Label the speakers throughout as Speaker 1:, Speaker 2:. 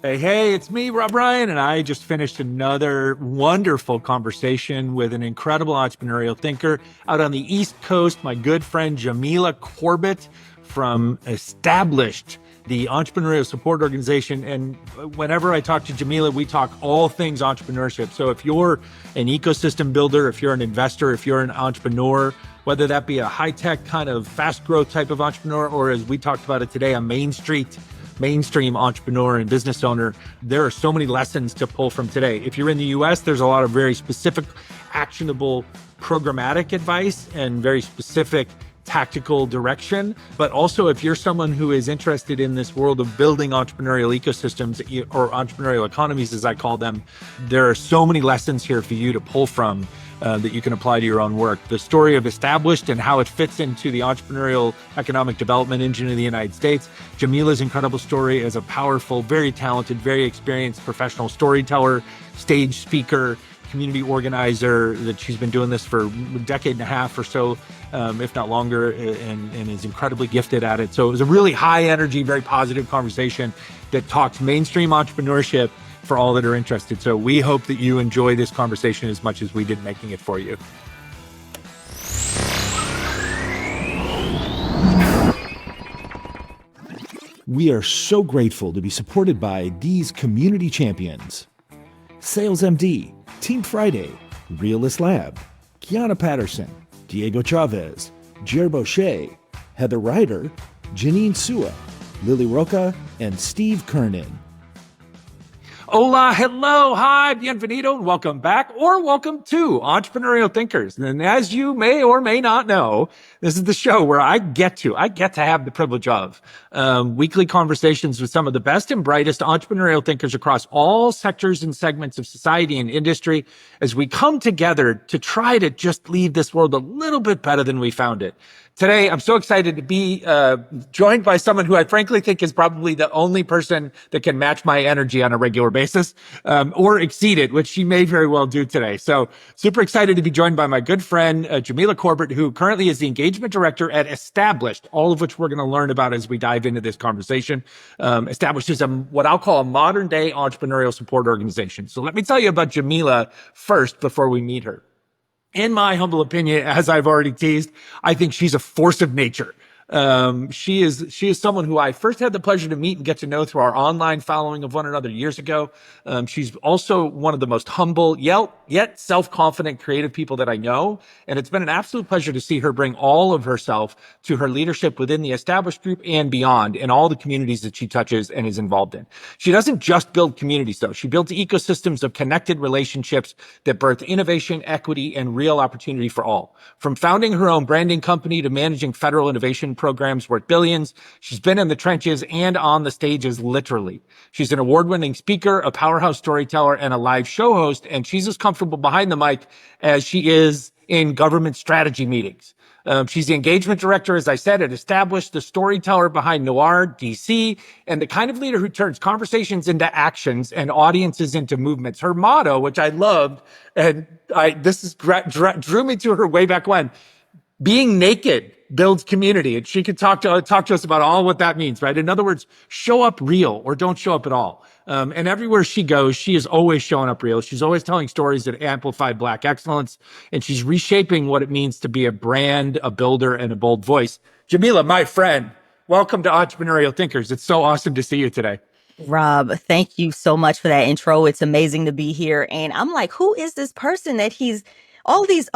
Speaker 1: Hey, it's me, Rob Ryan, and I just finished another wonderful conversation with an incredible entrepreneurial thinker out on the East Coast, my good friend Jamilah Corbitt from Established, the entrepreneurial support organization. And whenever I talk to Jamila, we talk all things entrepreneurship. So if you're an ecosystem builder, if you're an investor, if you're an entrepreneur, whether that be a high-tech kind of fast growth type of entrepreneur, or as we talked about it today, a mainstream entrepreneur and business owner, there are so many lessons to pull from today. If you're in the US, there's a lot of very specific, actionable, programmatic advice and very specific tactical direction. But also, if you're someone who is interested in this world of building entrepreneurial ecosystems or entrepreneurial economies, as I call them, there are so many lessons here for you to pull from that you can apply to your own work. The story of Established and how it fits into the entrepreneurial economic development engine of the United States. Jamilah's incredible story as a powerful, very talented, very experienced professional storyteller, stage speaker, community organizer, that she's been doing this for a decade and a half or so, if not longer, and is incredibly gifted at it. So it was a really high energy, very positive conversation that talks mainstream entrepreneurship for all that are interested. So we hope that you enjoy this conversation as much as we did making it for you.
Speaker 2: We are so grateful to be supported by these community champions: Sales MD, Team Friday, Realist Lab, Kiana Patterson, Diego Chavez, Jer Boucher, Heather Ryder, Janine Sua, Lily Roca, and Steve Kernan.
Speaker 1: Hola, hello, hi, bienvenido, and welcome back or welcome to Entrepreneurial Thinkers. And as you may or may not know, this is the show where I get to have the privilege of weekly conversations with some of the best and brightest entrepreneurial thinkers across all sectors and segments of society and industry as we come together to try to just leave this world a little bit better than we found it. Today, I'm so excited to be joined by someone who I frankly think is probably the only person that can match my energy on a regular basis or exceed it, which she may very well do today. So super excited to be joined by my good friend, Jamilah Corbitt, who currently is the engagement director at Established, all of which we're going to learn about as we dive into this conversation. Established is what I'll call a modern day entrepreneurial support organization. So let me tell you about Jamilah first before we meet her. In my humble opinion, as I've already teased, I think she's a force of nature. She is someone who I first had the pleasure to meet and get to know through our online following of one another years ago. She's also one of the most humble, yet self-confident, creative people that I know. And it's been an absolute pleasure to see her bring all of herself to her leadership within the Established group and beyond in all the communities that she touches and is involved in. She doesn't just build communities, though. She builds ecosystems of connected relationships that birth innovation, equity, and real opportunity for all. From founding her own branding company to managing federal innovation programs worth billions, she's been in the trenches and on the stages, literally. She's an award-winning speaker, a powerhouse storyteller, and a live show host, and she's as comfortable behind the mic as she is in government strategy meetings. She's the engagement director, as I said, at Established, the storyteller behind Noir DC, and the kind of leader who turns conversations into actions and audiences into movements. Her motto, which I loved, and drew me to her way back when: being naked builds community. And she could talk to us about all what that means, right? In other words, show up real or don't show up at all. And everywhere she goes, she is always showing up real. She's always telling stories that amplify Black excellence, and she's reshaping what it means to be a brand, a builder, and a bold voice. Jamilah, my friend, welcome to Entrepreneurial Thinkers. It's so awesome to see you today.
Speaker 3: Rob, thank you so much for that intro. It's amazing to be here. And I'm like, who is this person that he's all these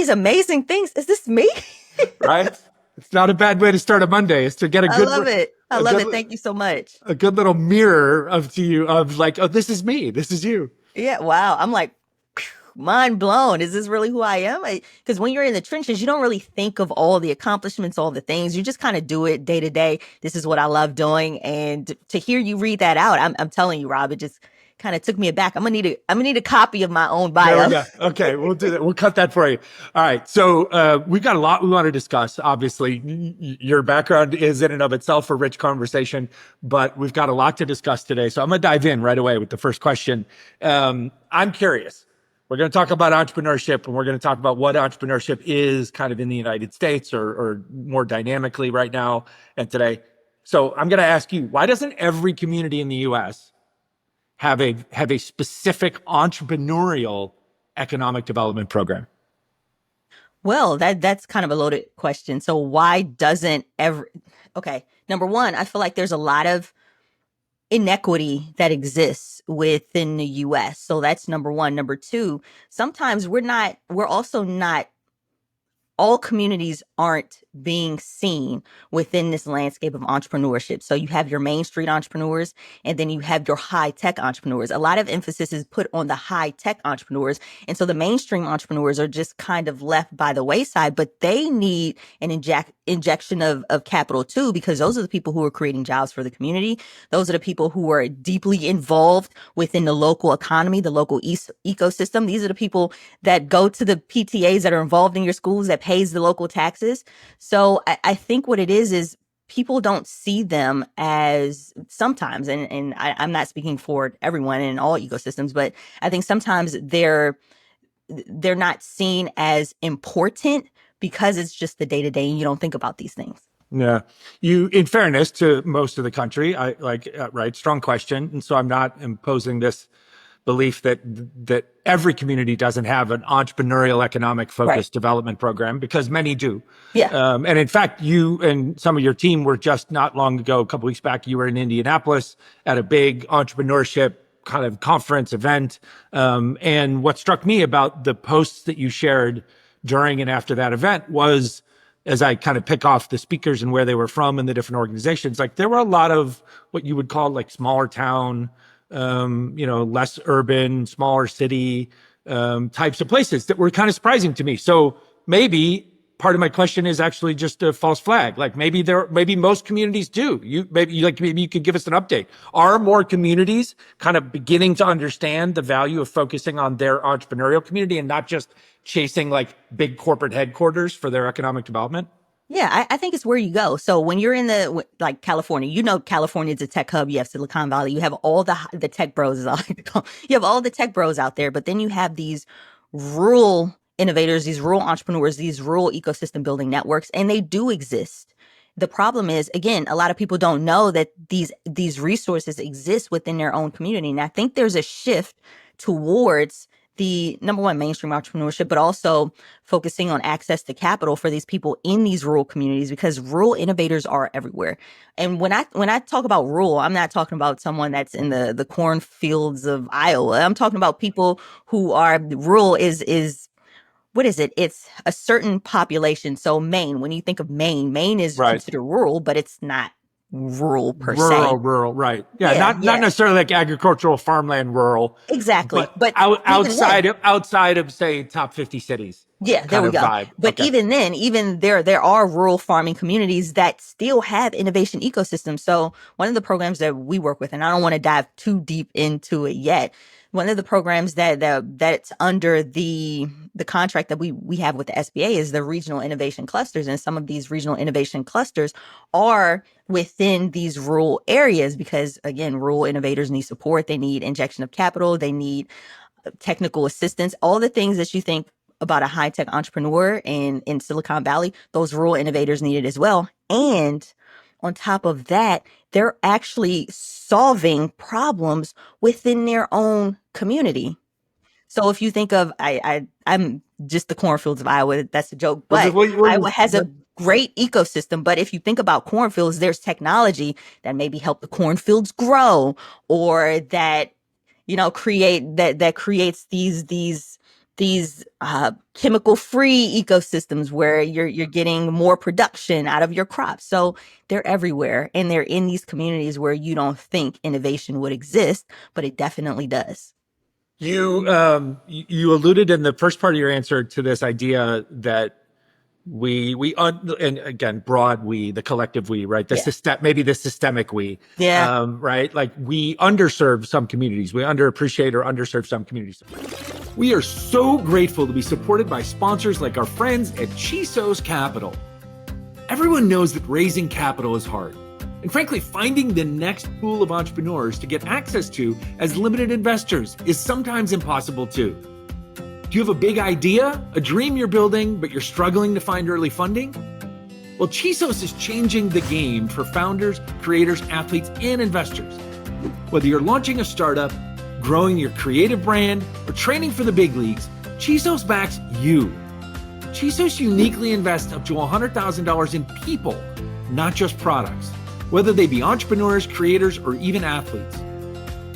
Speaker 3: amazing things? Is this me?
Speaker 1: Right? It's not a bad way to start a Monday. Is to get a good.
Speaker 3: I love it. I love it. Thank you so much.
Speaker 1: A good little mirror to you of like, oh, this is me. This is you.
Speaker 3: Yeah. Wow. I'm like, mind blown. Is this really who I am? Because when you're in the trenches, you don't really think of all the accomplishments, all the things. You just kind of do it day to day. This is what I love doing. And to hear you read that out, I'm telling you, Rob, it just kind of took me aback. I'm gonna need a copy of my own bio.
Speaker 1: There we go. Okay, we'll do that. We'll cut that for you. All right. So we've got a lot we want to discuss. Obviously, your background is in and of itself a rich conversation, but we've got a lot to discuss today. So I'm gonna dive in right away with the first question. I'm curious. We're going to talk about entrepreneurship, and we're going to talk about what entrepreneurship is kind of in the United States or more dynamically right now and today. So I'm going to ask you, why doesn't every community in the US have a specific entrepreneurial economic development program?
Speaker 3: Well, that's kind of a loaded question. So why doesn't okay, number one, I feel like there's a lot of inequity that exists within the US. So that's number one. Number two, sometimes we're also not, all communities aren't being seen within this landscape of entrepreneurship. So you have your main street entrepreneurs, and then you have your high tech entrepreneurs. A lot of emphasis is put on the high tech entrepreneurs. And so the mainstream entrepreneurs are just kind of left by the wayside, but they need an injection of capital too, because those are the people who are creating jobs for the community. Those are the people who are deeply involved within the local economy, the local ecosystem. These are the people that go to the PTAs that are involved in your schools, that pays the local taxes. So I think what it is people don't see them as sometimes, and I'm not speaking for everyone in all ecosystems, but I think sometimes they're not seen as important because it's just the day-to-day and you don't think about these things.
Speaker 1: Yeah. You, in fairness to most of the country, right, strong question. And so I'm not imposing this belief that every community doesn't have an entrepreneurial economic focused development program, because many do.
Speaker 3: Yeah.
Speaker 1: And in fact, you and some of your team were just not long ago, a couple weeks back, you were in Indianapolis at a big entrepreneurship kind of conference event. And what struck me about the posts that you shared during and after that event was, as I kind of pick off the speakers and where they were from and the different organizations, like there were a lot of what you would call like smaller town, less urban, smaller city types of places that were kind of surprising to me. So maybe part of my question is actually just a false flag. Like maybe most communities do. Maybe you could give us an update. Are more communities kind of beginning to understand the value of focusing on their entrepreneurial community and not just chasing like big corporate headquarters for their economic development?
Speaker 3: Yeah, I think it's where you go. So when you're in like California, California is a tech hub. You have Silicon Valley. You have all the tech bros, as I like to call them. You have all the tech bros out there, but then you have these rural innovators, these rural entrepreneurs, these rural ecosystem building networks, and they do exist. The problem is, again, a lot of people don't know that these resources exist within their own community. And I think there's a shift towards the number one, mainstream entrepreneurship, but also focusing on access to capital for these people in these rural communities, because rural innovators are everywhere. And when I talk about rural, I'm not talking about someone that's in the cornfields of Iowa. I'm talking about people who are rural is what is it? It's a certain population. So Maine, when you think of Maine is considered rural, but it's not rural per se.
Speaker 1: Rural, right. Yeah, not necessarily like agricultural farmland rural.
Speaker 3: Exactly.
Speaker 1: But outside of say top 50 cities.
Speaker 3: Yeah, there we go.
Speaker 1: Vibe.
Speaker 3: But even then, there are rural farming communities that still have innovation ecosystems. So one of the programs that we work with, and I don't want to dive too deep into it yet, one of the programs that's under the contract that we have with the SBA is the regional innovation clusters. And some of these regional innovation clusters are within these rural areas because, again, rural innovators need support. They need injection of capital. They need technical assistance, all the things that you think about a high-tech entrepreneur in Silicon Valley, those rural innovators need it as well. And on top of that, they're actually solving problems within their own community. So if you think of, I'm just the cornfields of Iowa, that's a joke, but Iowa has a great ecosystem. But if you think about cornfields, there's technology that maybe help the cornfields grow, or that, creates these chemical-free ecosystems where you're getting more production out of your crops. So they're everywhere, and they're in these communities where you don't think innovation would exist, but it definitely does.
Speaker 1: You alluded in the first part of your answer to this idea that and again, broad we, the collective we, right? Maybe the systemic we, right? Like we underserve some communities, we underappreciate or underserve some communities. We are so grateful to be supported by sponsors like our friends at Chisos Capital. Everyone knows that raising capital is hard. And frankly, finding the next pool of entrepreneurs to get access to as limited investors is sometimes impossible too. Do you have a big idea, a dream you're building, but you're struggling to find early funding? Well, Chisos is changing the game for founders, creators, athletes, and investors. Whether you're launching a startup,
Speaker 2: growing your creative brand, or training for the big leagues, Chisos backs you. Chisos uniquely invests up to $100,000 in people, not just products, whether they be entrepreneurs, creators, or even athletes.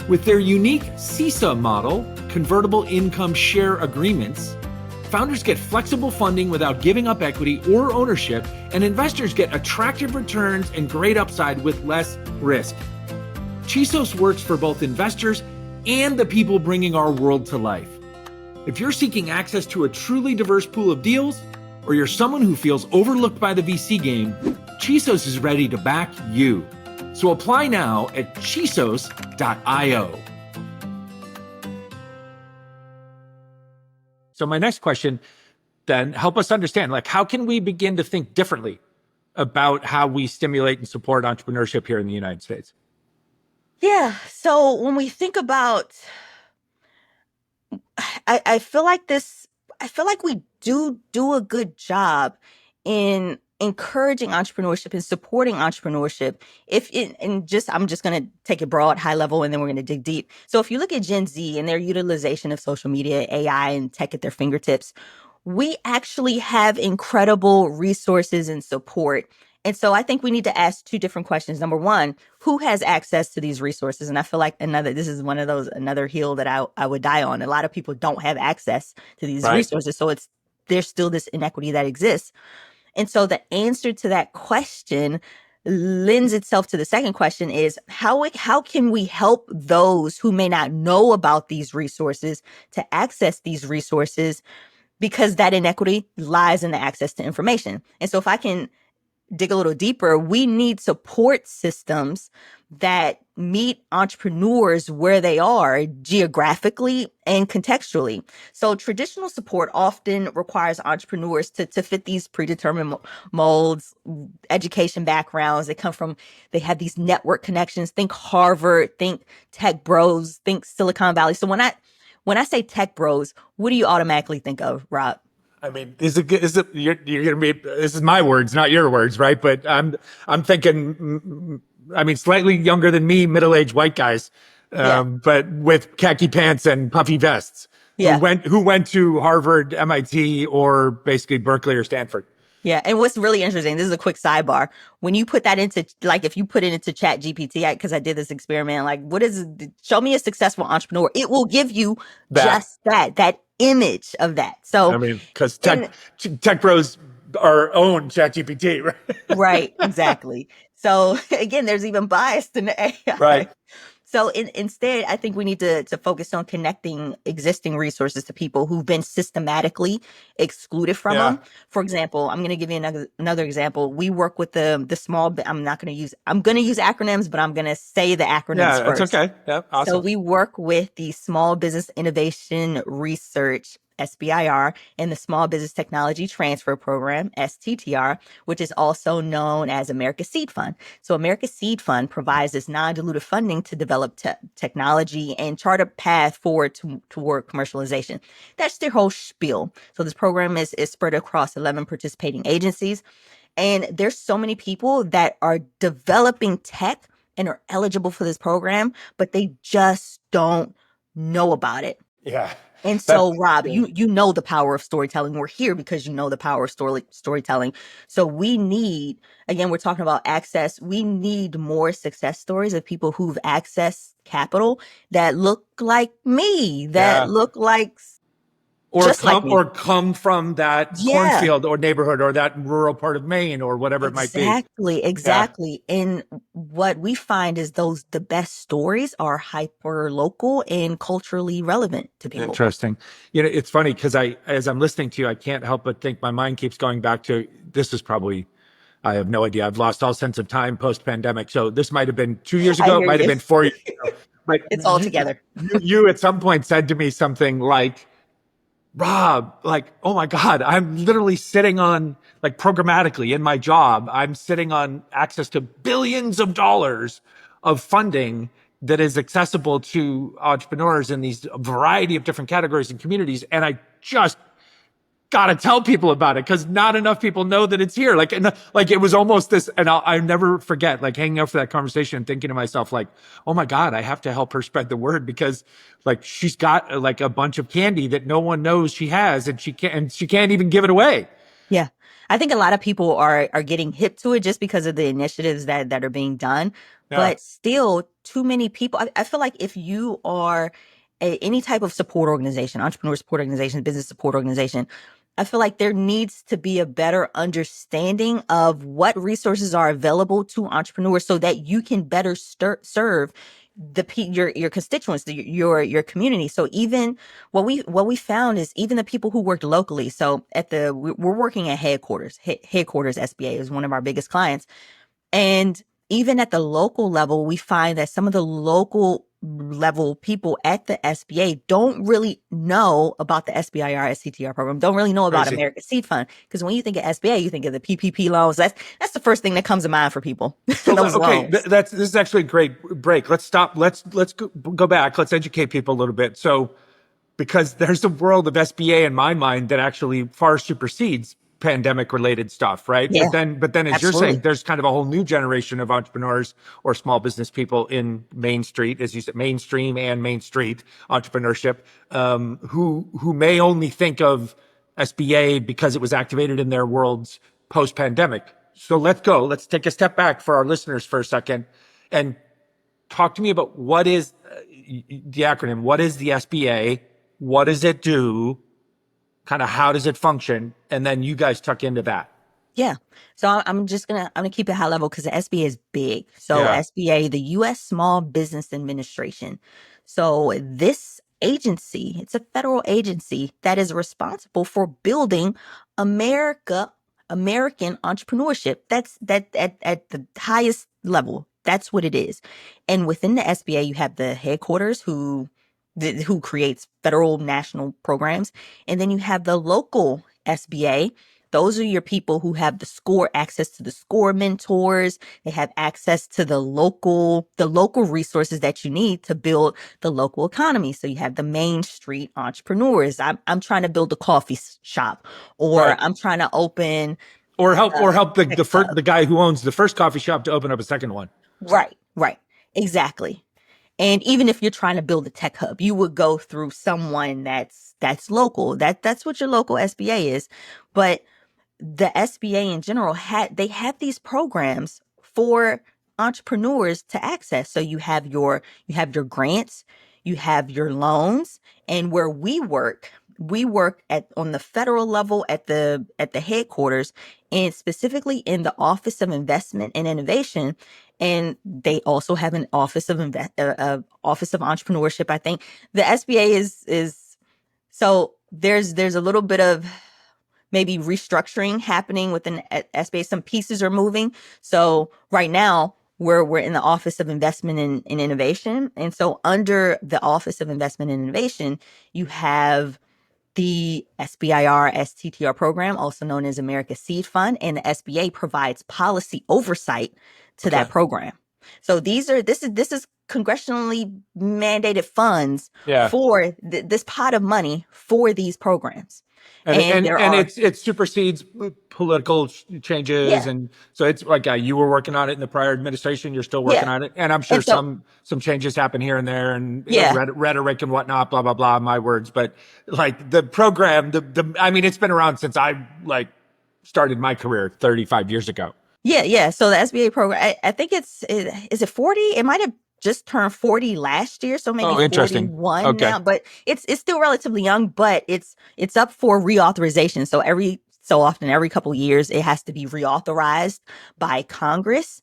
Speaker 2: With their unique CISA model, convertible income share agreements, founders get flexible funding without giving up equity or ownership, and investors get attractive returns and great upside with less risk. Chisos works for both investors and the people bringing our world to life. If you're seeking access to a truly diverse pool of deals, or you're someone who feels overlooked by the VC game, Chisos is ready to back you. So apply now at chisos.io.
Speaker 1: So my next question then, help us understand, like, how can we begin to think differently about how we stimulate and support entrepreneurship here in the United States?
Speaker 3: Yeah. So when we think about, I feel like we do a good job in encouraging entrepreneurship and supporting entrepreneurship. I'm just going to take it broad, high level, and then we're going to dig deep. So if you look at Gen Z and their utilization of social media, AI, and tech at their fingertips, we actually have incredible resources and support. And so I think we need to ask two different questions. Number one, who has access to these resources? And I feel like this is one of those, another hill that I would die on. A lot of people don't have access to these resources. So there's still this inequity that exists. And so the answer to that question lends itself to the second question is how can we help those who may not know about these resources to access these resources, because that inequity lies in the access to information. And so if I can dig a little deeper, we need support systems that meet entrepreneurs where they are geographically and contextually. So traditional support often requires entrepreneurs to fit these predetermined molds, education backgrounds. They have these network connections. Think Harvard, think tech bros, think Silicon Valley. So when I say tech bros, what do you automatically think of, Rob?
Speaker 1: I mean, you're going to be, this is my words, not your words, right? But I'm thinking, I mean, slightly younger than me, middle-aged white guys, but with khaki pants and puffy vests, who went to Harvard, MIT, or basically Berkeley or Stanford.
Speaker 3: Yeah. And what's really interesting, this is a quick sidebar. When you put that into, like, if you put it into Chat GPT, because I did this experiment, like, show me a successful entrepreneur. It will give you just that image of that. So,
Speaker 1: I mean, because tech bros are own Chat GPT, right?
Speaker 3: Right. Exactly. So again, there's even bias in the AI.
Speaker 1: Right.
Speaker 3: So instead, I think we need to focus on connecting existing resources to people who've been systematically excluded from them. For example, I'm going to give you another example. We work with the small. I'm going to use acronyms, but I'm going to say the acronyms first.
Speaker 1: That's okay. Yeah, awesome.
Speaker 3: So we work with the Small Business Innovation Research, SBIR, and the Small Business Technology Transfer Program, STTR, which is also known as America's Seed Fund. So America's Seed Fund provides this non-dilutive funding to develop technology and chart a path forward toward commercialization. That's their whole spiel. So this program is spread across 11 participating agencies. And there's so many people that are developing tech and are eligible for this program, but they just don't know about it.
Speaker 1: Yeah.
Speaker 3: And so, Rob, you know the power of storytelling. We're here because you know the power of storytelling. So we need, again, we're talking about access. We need more success stories of people who've accessed capital that look like me, that look like
Speaker 1: come from that cornfield or neighborhood or that rural part of Maine or whatever it might be.
Speaker 3: Exactly. And what we find is the best stories are hyper local and culturally relevant to people.
Speaker 1: Interesting. You know, it's funny because as I'm listening to you, I can't help but think my mind keeps going back to, this is probably, I have no idea. I've lost all sense of time post-pandemic. So this might have been 2 years ago. It might have been 4 years ago. But
Speaker 3: it's all together.
Speaker 1: You at some point said to me something like, Rob, like, oh my God, I'm literally sitting on, like, programmatically in my job, I'm sitting on access to billions of dollars of funding that is accessible to entrepreneurs in these variety of different categories and communities. And I just gotta tell people about it because not enough people know that it's here. Like, and like it was almost this, and I'll never forget, like hanging out for that conversation and thinking to myself, like, oh my God, I have to help her spread the word because like she's got like a bunch of candy that no one knows she has and she can't even give it away.
Speaker 3: Yeah. I think a lot of people are getting hip to it just because of the initiatives that are being done.
Speaker 1: Yeah.
Speaker 3: But still, too many people. I feel like if you are any type of support organization, entrepreneur support organization, business support organization, I feel like there needs to be a better understanding of what resources are available to entrepreneurs so that you can better serve your constituents, your community. So even what we found is even the people who worked locally. So we're working at headquarters. Headquarters SBA is one of our biggest clients, and even at the local level, we find that some of the local level people at the SBA don't really know about the SBIR STTR program, don't really know about
Speaker 1: Crazy.
Speaker 3: America's Seed Fund. Because when you think of SBA, you think of the PPP loans. That's the first thing that comes to mind for people.
Speaker 1: So,
Speaker 3: Those
Speaker 1: okay,
Speaker 3: loans.
Speaker 1: this is actually a great break. Let's stop. Let's go back. Let's educate people a little bit. So, because there's a world of SBA in my mind that actually far supersedes pandemic related stuff, right?
Speaker 3: Yeah,
Speaker 1: But then as you're saying,
Speaker 3: absolutely.
Speaker 1: there's kind of a whole new generation of entrepreneurs or small business people in Main Street, as you said, mainstream and Main Street entrepreneurship, who may only think of SBA because it was activated in their worlds post pandemic. So let's go. Let's take a step back for our listeners for a second and talk to me about what is the acronym. What is the SBA? What does it do? Kind of how does it function? And then you guys tuck into that.
Speaker 3: Yeah. So I'm gonna keep it high level because the SBA is big. So
Speaker 1: Yeah.
Speaker 3: SBA, the U.S. Small Business Administration. So this agency, it's a federal agency that is responsible for building American entrepreneurship. That's at the highest level. That's what it is. And within the SBA, you have the headquarters who creates federal national programs, and then you have the local SBA. Those are your people who have access to the SCORE mentors. They have access to the local resources that you need to build the local economy. So you have the Main Street entrepreneurs. I'm trying to build a coffee shop, or
Speaker 1: Right.
Speaker 3: I'm trying to open
Speaker 1: Or help
Speaker 3: tech hub.
Speaker 1: the guy who owns the first coffee shop to open up a second one.
Speaker 3: Right, exactly. And even if you're trying to build a tech hub, you would go through someone that's local. That's what your local SBA is. But the SBA in general had these programs for entrepreneurs to access. So you have your grants, you have your loans, and where we work on the federal level at the headquarters, and specifically in the Office of Investment and Innovation. And they also have an Office of Office of Entrepreneurship. I think the SBA is so there's a little bit of maybe restructuring happening within SBA. Some pieces are moving. So right now we're in the Office of Investment and Innovation. And so under the Office of Investment and Innovation, you have the SBIR STTR program, also known as America's Seed Fund, and the SBA provides policy oversight to that program. So this is congressionally mandated funds
Speaker 1: Yeah.
Speaker 3: for this pot of money for these programs.
Speaker 1: And
Speaker 3: There are
Speaker 1: it supersedes political changes,
Speaker 3: yeah,
Speaker 1: and so it's like you were working on it in the prior administration. You're still working
Speaker 3: yeah.
Speaker 1: on it, and I'm sure
Speaker 3: And so
Speaker 1: some changes happen here and there, and
Speaker 3: yeah.
Speaker 1: rhetoric and whatnot. Blah blah blah. My words, but like the program, I mean, it's been around since I like started my career 35 years ago.
Speaker 3: Yeah. So the SBA program, I think is it 40? It might have just turned 40 last year, so maybe
Speaker 1: Oh, interesting.
Speaker 3: 41
Speaker 1: Okay.
Speaker 3: now, but it's still relatively young, but it's up for reauthorization. So every so often, every couple of years, it has to be reauthorized by Congress.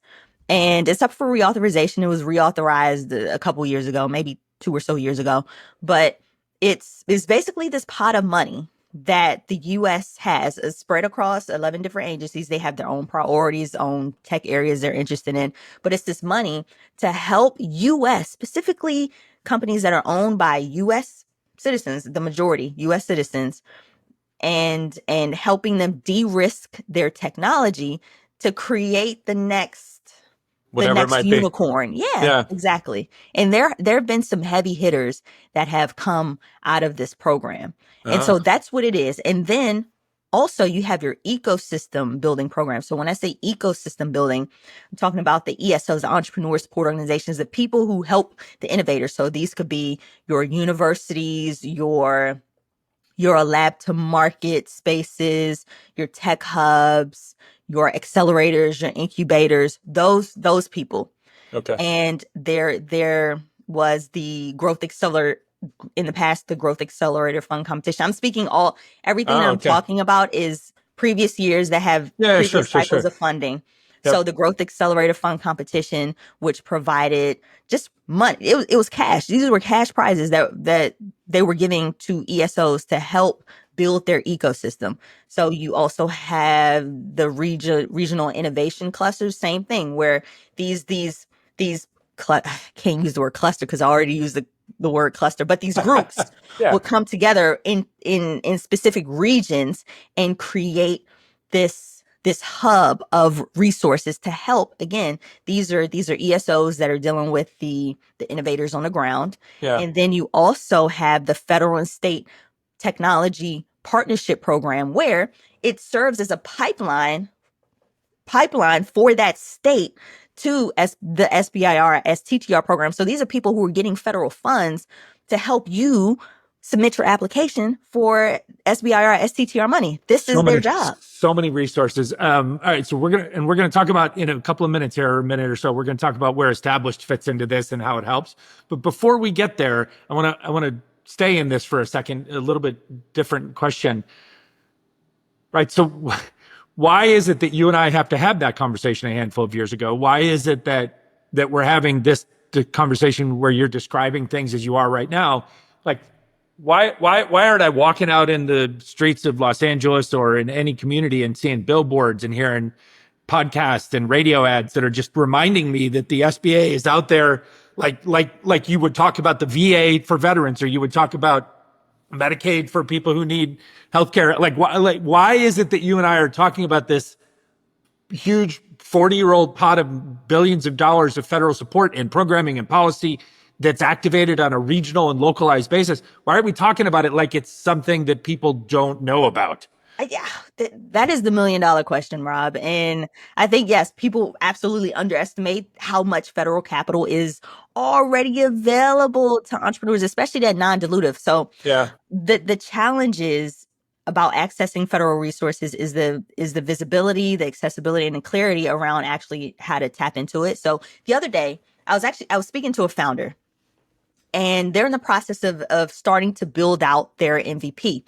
Speaker 3: And it's up for reauthorization. It was reauthorized a couple years ago, maybe 2 or so years ago. But it's basically this pot of money that the U.S. has spread across 11 different agencies. They have their own priorities, own tech areas they're interested in. But it's this money to help U.S., specifically companies that are owned by U.S. citizens, the majority U.S. citizens, and helping them de-risk their technology to create the next
Speaker 1: Whatever it might be.
Speaker 3: unicorn. Yeah,
Speaker 1: Yeah.
Speaker 3: exactly. And there have been some heavy hitters that have come out of this program. And so that's what it is. And then also you have your ecosystem building program. So when I say ecosystem building, I'm talking about the ESOs, the entrepreneur support organizations, the people who help the innovators. So these could be your universities, your lab to market spaces, your tech hubs, your accelerators, your incubators, those people.
Speaker 1: Okay.
Speaker 3: And there was the growth accelerator in the past, the growth accelerator fund competition. I'm speaking everything that I'm talking about is previous years that have previous cycles of funding. So the growth accelerator fund competition, which provided just money, it was cash. These were cash prizes that they were giving to ESOs to help build their ecosystem. So you also have the regional innovation clusters, same thing, where these I can't use the word cluster because I already used the word cluster, but these groups would come together in specific regions and create this hub of resources to help. Again, these are ESOs that are dealing with the innovators on the ground.
Speaker 1: Yeah.
Speaker 3: And then you also have the federal and state technology partnership program, where it serves as a pipeline for that state to the SBIR, STTR program. So these are people who are getting federal funds to help you submit your application for SBIR, STTR money. This is their job.
Speaker 1: So many resources. All right, so we're gonna talk about in a couple of minutes here, or a minute or so. We're gonna talk about where established fits into this and how it helps. But before we get there, I wanna stay in this for a second. A little bit different question, right? So, why is it that you and I have to have that conversation a handful of years ago? Why is it that we're having the conversation where you're describing things as you are right now? Like, why aren't I walking out in the streets of Los Angeles or in any community and seeing billboards and hearing podcasts and radio ads that are just reminding me that the SBA is out there, like you would talk about the VA for veterans, or you would talk about Medicaid for people who need healthcare. Why is it that you and I are talking about this huge 40-year-old pot of billions of dollars of federal support and programming and policy that's activated on a regional and localized basis? Why are we talking about it like it's something that people don't know about?
Speaker 3: Yeah, that is the $1 million question, Rob. And I think, yes, people absolutely underestimate how much federal capital is already available to entrepreneurs, especially that non-dilutive. So
Speaker 1: yeah,
Speaker 3: the challenges about accessing federal resources is the visibility, the accessibility, and the clarity around actually how to tap into it. So the other day, I was speaking to a founder, and they're in the process of starting to build out their MVP.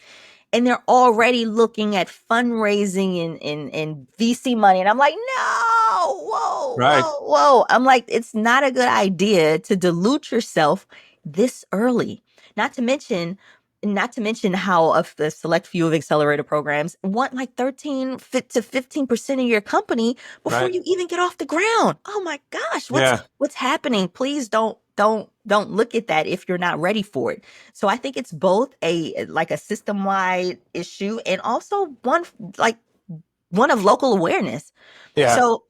Speaker 3: And they're already looking at fundraising and VC money. And I'm like, no, whoa. I'm like, it's not a good idea to dilute yourself this early. Not to mention how of the select few of accelerator programs want like 13 to 15% of your company before you even get off the ground. Oh my gosh, what's happening? Please don't look at that if you're not ready for it. So I think it's both a system-wide issue and also one of local awareness.
Speaker 1: yeah.
Speaker 3: So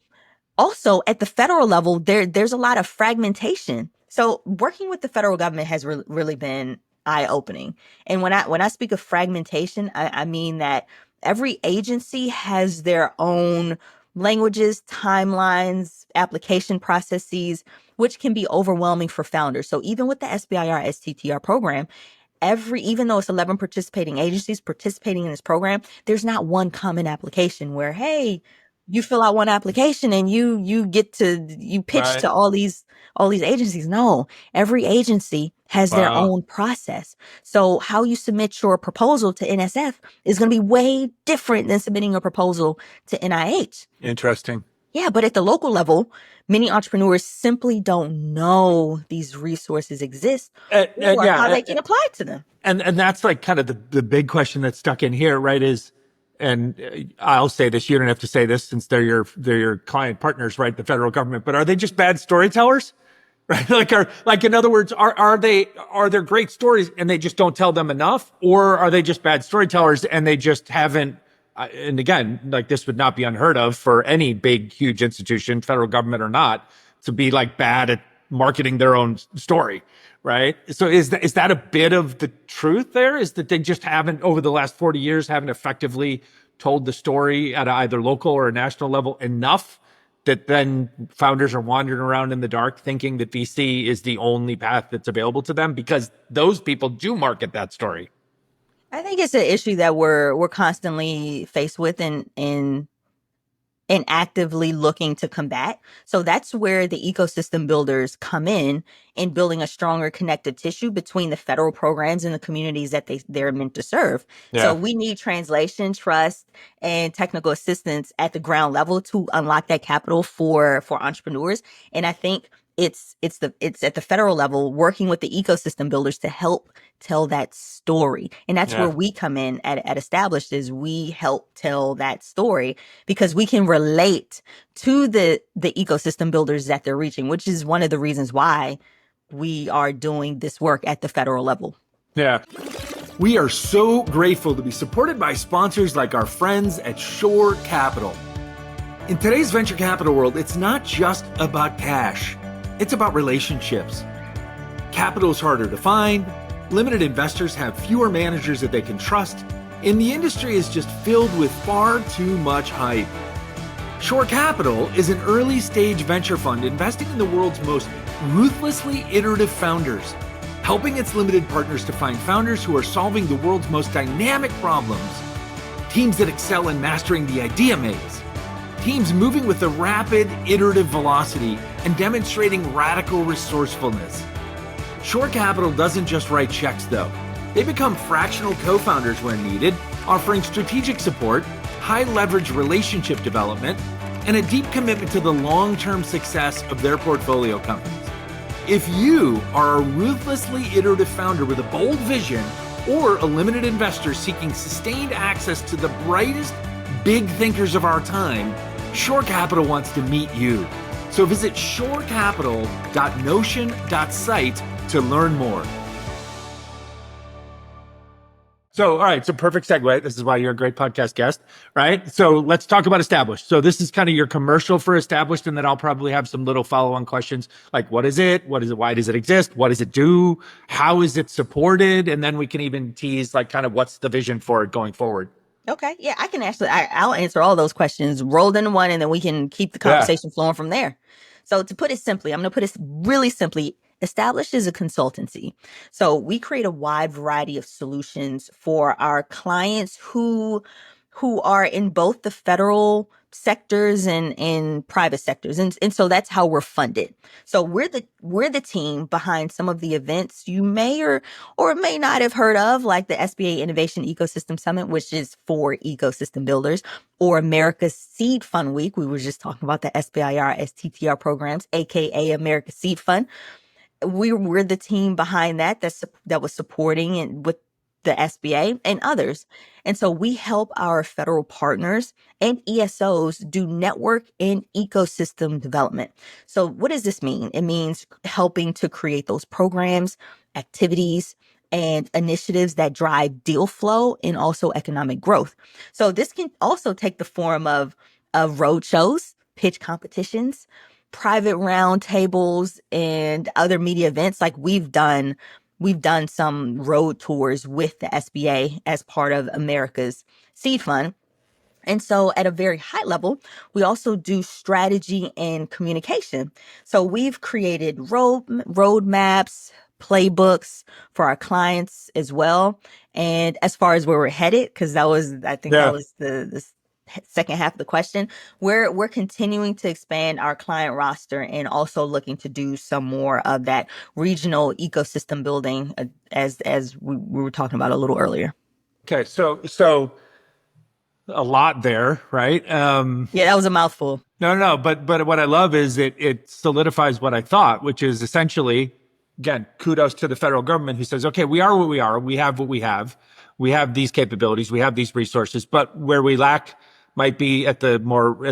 Speaker 3: also at the federal level, there's a lot of fragmentation. So working with the federal government has really been eye-opening. And when I speak of fragmentation, I mean that every agency has their own languages, timelines, application processes, which can be overwhelming for founders. So even with the SBIR STTR program, even though it's 11 participating agencies participating in this program, there's not one common application where, hey, you fill out one application and you pitch to all these agencies. No, every agency has their own process. So how you submit your proposal to NSF is going to be way different than submitting a proposal to NIH.
Speaker 1: Interesting.
Speaker 3: Yeah, but at the local level, many entrepreneurs simply don't know these resources exist or how they can apply to them.
Speaker 1: And that's like kind of the big question that's stuck in here, right? And I'll say this, you don't have to say this since they're your client partners, right? The federal government, but are they just bad storytellers? Right? In other words, are there great stories and they just don't tell them enough? Or are they just bad storytellers and they just haven't, and again, like this would not be unheard of for any big, huge institution, federal government or not, to be like bad at marketing their own story, right? So is that a bit of the truth there? Is that they just haven't, over the last 40 years, haven't effectively told the story at either local or a national level enough that then founders are wandering around in the dark thinking that VC is the only path that's available to them, because those people do market that story.
Speaker 3: I think it's an issue that we're constantly faced with and actively looking to combat. So that's where the ecosystem builders come in building a stronger connective tissue between the federal programs and the communities that they're meant to serve. So we need translation, trust, and technical assistance at the ground level to unlock that capital for entrepreneurs. And I think it's at the federal level working with the ecosystem builders to help tell that story. And that's where we come in at Established, is we help tell that story because we can relate to the ecosystem builders that they're reaching, which is one of the reasons why we are doing this work at the federal level.
Speaker 1: Yeah.
Speaker 2: We are so grateful to be supported by sponsors like our friends at Shore Capital. In today's venture capital world, it's not just about cash. It's about relationships. Capital is harder to find, limited investors have fewer managers that they can trust, and the industry is just filled with far too much hype. Shore Capital is an early-stage venture fund investing in the world's most ruthlessly iterative founders, helping its limited partners to find founders who are solving the world's most dynamic problems, teams that excel in mastering the idea maze, teams moving with a rapid, iterative velocity and demonstrating radical resourcefulness. Shore Capital doesn't just write checks, though. They become fractional co-founders when needed, offering strategic support, high-leverage relationship development, and a deep commitment to the long-term success of their portfolio companies. If you are a ruthlessly iterative founder with a bold vision or a limited investor seeking sustained access to the brightest big thinkers of our time, Shore Capital wants to meet you. So visit shorecapital.notion.site to learn more.
Speaker 1: So, all right. So perfect segue. This is why you're a great podcast guest, right? So let's talk about Established. So this is kind of your commercial for Established. And then I'll probably have some little follow-on questions like, what is it? What is it? Why does it exist? What does it do? How is it supported? And then we can even tease like kind of what's the vision for it going forward.
Speaker 3: Okay. Yeah, I can actually, I'll answer all those questions rolled into one, and then we can keep the conversation flowing from there. So to put it simply, I'm going to put it really simply. Established is a consultancy. So we create a wide variety of solutions for our clients who are in both the federal sectors and in private sectors. And so that's how we're funded. So we're the team behind some of the events you may or may not have heard of, like the SBA Innovation Ecosystem Summit, which is for ecosystem builders, or America's Seed Fund Week. We were just talking about the SBIR, STTR programs, aka America's Seed Fund. We're the team behind that was supporting and with the SBA and others. And so we help our federal partners and ESOs do network and ecosystem development. So what does this mean? It means helping to create those programs, activities, and initiatives that drive deal flow and also economic growth. So this can also take the form of road shows, pitch competitions, private roundtables, and other media events. Like we've done some road tours with the SBA as part of America's Seed Fund. And so at a very high level, we also do strategy and communication. So we've created roadmaps, playbooks for our clients as well. And as far as where we're headed, because that was the second half of the question, we're continuing to expand our client roster and also looking to do some more of that regional ecosystem building, as we were talking about a little earlier.
Speaker 1: Okay, so a lot there, right?
Speaker 3: Yeah, that was a mouthful.
Speaker 1: No, but what I love is it solidifies what I thought, which is essentially, again, kudos to the federal government who says, okay, we are what we are, we have what we have these capabilities, we have these resources, but where we lack might be at the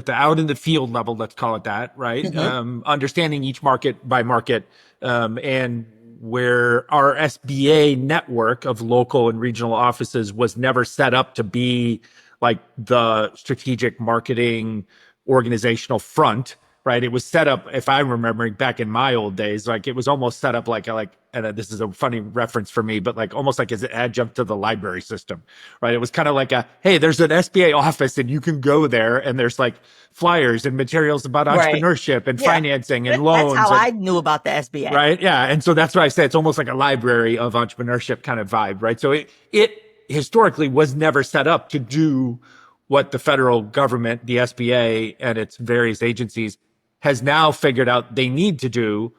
Speaker 1: out in the field level, let's call it that, right? Mm-hmm. Understanding each market by market, and where our SBA network of local and regional offices was never set up to be like the strategic marketing organizational front right? It was set up, if I'm remembering back in my old days, like it was almost set up like and this is a funny reference for me, but like almost like as an adjunct to the library system, right? It was kind of like hey, there's an SBA office and you can go there and there's like flyers and materials about
Speaker 3: Right.
Speaker 1: entrepreneurship and
Speaker 3: Yeah.
Speaker 1: financing and
Speaker 3: That's
Speaker 1: loans
Speaker 3: how
Speaker 1: and
Speaker 3: I knew about the SBA.
Speaker 1: right. Yeah. And so that's why I say it's almost like a library of entrepreneurship kind of vibe, right? So it historically was never set up to do what the federal government, the SBA and its various agencies has now figured out they need to do.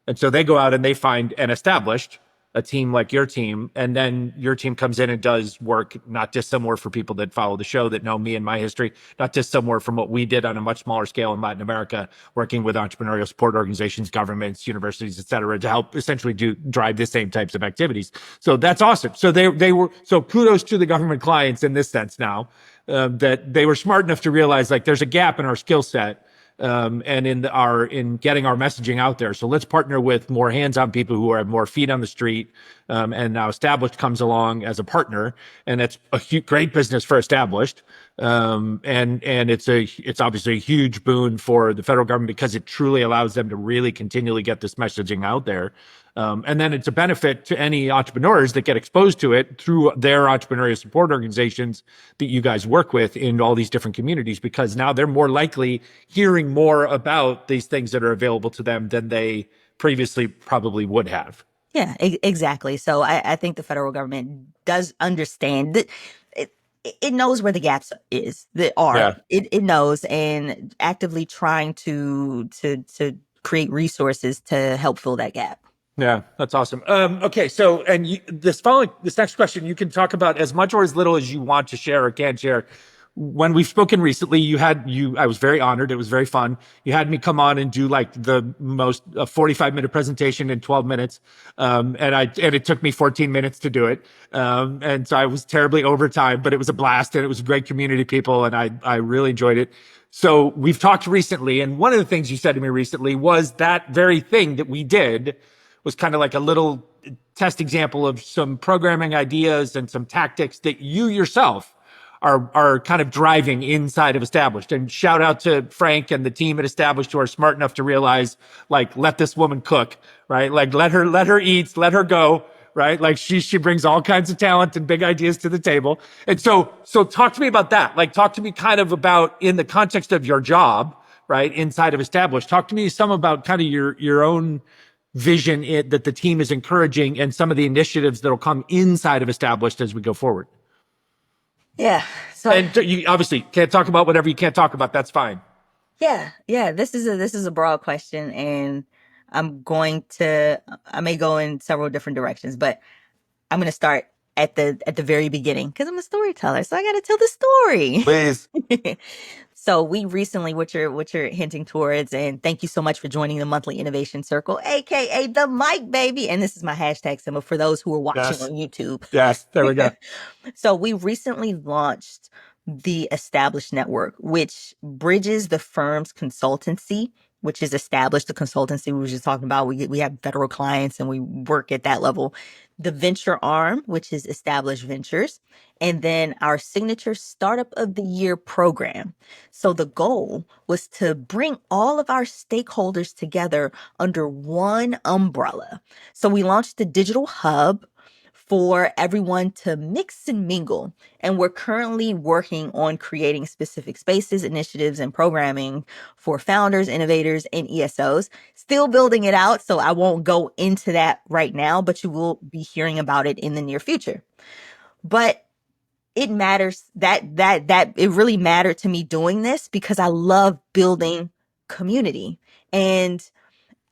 Speaker 1: And so they go out and they find an established a team like your team, and then your team comes in and does work not dissimilar for people that follow the show that know me and my history, not dissimilar from what we did on a much smaller scale in Latin America, working with entrepreneurial support organizations, governments, universities, et cetera, to help essentially drive the same types of activities. So that's awesome. So they were so kudos to the government clients in this sense now, that they were smart enough to realize like there's a gap in our skill set, and in getting our messaging out there. So let's partner with more hands-on people who have more feet on the street. And now Established comes along as a partner, and it's a great business for Established. And it's obviously a huge boon for the federal government because it truly allows them to really continually get this messaging out there. And then it's a benefit to any entrepreneurs that get exposed to it through their entrepreneurial support organizations that you guys work with in all these different communities, because now they're more likely hearing more about these things that are available to them than they previously probably would have.
Speaker 3: Yeah, exactly. So I think the federal government does understand that it knows where the gaps are. It knows, and actively trying to create resources to help fill that gap.
Speaker 1: Yeah, that's awesome. Okay, so this next question, you can talk about as much or as little as you want to share or can share. When we've spoken recently, I was very honored. It was very fun. You had me come on and do like the most 45-minute presentation in 12 minutes. And it took me 14 minutes to do it. And so I was terribly over time, but it was a blast and it was a great community of people. And I really enjoyed it. So we've talked recently. And one of the things you said to me recently was that very thing that we did was kind of like a little test example of some programming ideas and some tactics that you yourself are kind of driving inside of Established. And shout out to Frank and the team at Established who are smart enough to realize, like, let this woman cook, right? Like, let her eat, let her go, right? Like she brings all kinds of talent and big ideas to the table. And so talk to me about that. Like, talk to me kind of about in the context of your job, right? Inside of Established, talk to me some about kind of your own vision that the team is encouraging and some of the initiatives that'll come inside of Established as we go forward.
Speaker 3: Yeah. So,
Speaker 1: and you obviously can't talk about whatever you can't talk about. That's fine.
Speaker 3: Yeah. This is a broad question, and I may go in several different directions, but I'm going to start at the very beginning because I'm a storyteller, so I got to tell the story.
Speaker 1: Please.
Speaker 3: So we recently, what you're hinting towards, and thank you so much for joining the monthly innovation circle, aka the mic baby. And this is my hashtag symbol for those who are watching on YouTube.
Speaker 1: Yes, there we go.
Speaker 3: So we recently launched the Established Network, which bridges the firm's consultancy, which is Established, the consultancy we were just talking about. We have federal clients and we work at that level. The venture arm, which is Established Ventures, and then our signature Startup of the Year program. So the goal was to bring all of our stakeholders together under one umbrella. So we launched the digital hub for everyone to mix and mingle. And we're currently working on creating specific spaces, initiatives, and programming for founders, innovators, and ESOs. Still building it out, so I won't go into that right now, but you will be hearing about it in the near future. But it matters that it really mattered to me doing this because I love building community, and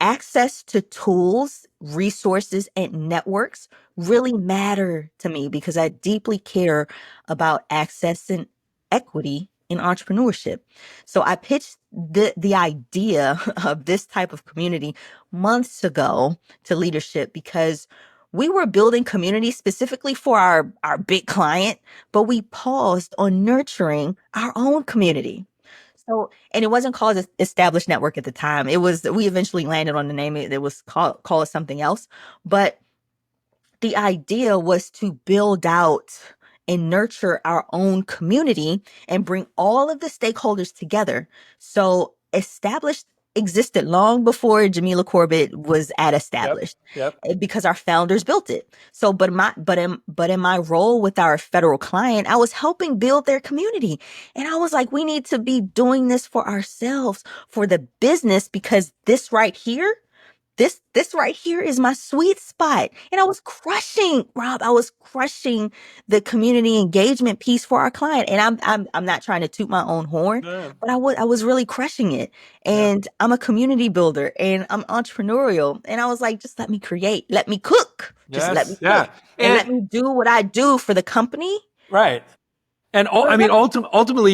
Speaker 3: access to tools, resources, and networks really matter to me because I deeply care about access and equity in entrepreneurship. So I pitched the idea of this type of community months ago to leadership because we were building community specifically for our big client, but we paused on nurturing our own community. So, and it wasn't called Established Network at the time. We eventually landed on the name. It was called something else. But the idea was to build out and nurture our own community and bring all of the stakeholders together. So Established existed long before Jamilah Corbitt was at
Speaker 1: Yep.
Speaker 3: established,
Speaker 1: Yep.
Speaker 3: because our founders built it. So, but in my role with our federal client, I was helping build their community, and I was like, we need to be doing this for ourselves, for the business, because this right here is my sweet spot. And I was crushing, Rob. I was crushing the community engagement piece for our client. And I'm not trying to toot my own horn,
Speaker 1: Yeah.
Speaker 3: but I was really crushing it. And I'm a community builder and I'm entrepreneurial. And I was like, just let me create, let me cook, just let me
Speaker 1: Yes.
Speaker 3: cook,
Speaker 1: Yeah.
Speaker 3: and
Speaker 1: And
Speaker 3: let me do what I do for the company.
Speaker 1: right. And
Speaker 3: For
Speaker 1: I
Speaker 3: the
Speaker 1: mean, ultimately,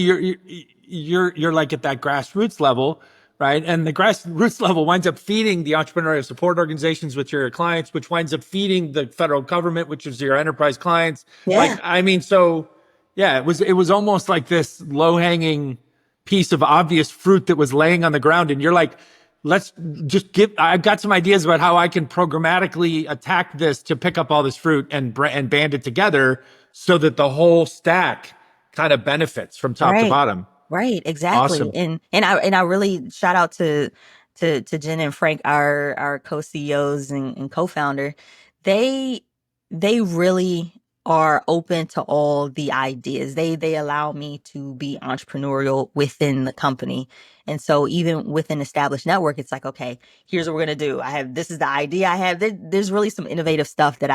Speaker 1: you're like at that grassroots level, right? And the grassroots level winds up feeding the entrepreneurial support organizations, which are your clients, which winds up feeding the federal government, which is your enterprise clients. Like,
Speaker 3: Yeah,
Speaker 1: I mean, so yeah, it was almost like this low hanging piece of obvious fruit that was laying on the ground, and you're like, let's just give. I've got some ideas about how I can programmatically attack this to pick up all this fruit and band it together so that the whole stack kind of benefits from top to
Speaker 3: right.
Speaker 1: bottom.
Speaker 3: Right, exactly.
Speaker 1: Awesome.
Speaker 3: And I really shout out to Jen and Frank, our co-CEOs and co-founder. They they really are open to all the ideas. They allow me to be entrepreneurial within the company. And so even with an established network, it's like, okay, here's what we're gonna do. This is the idea I have. There's really some innovative stuff that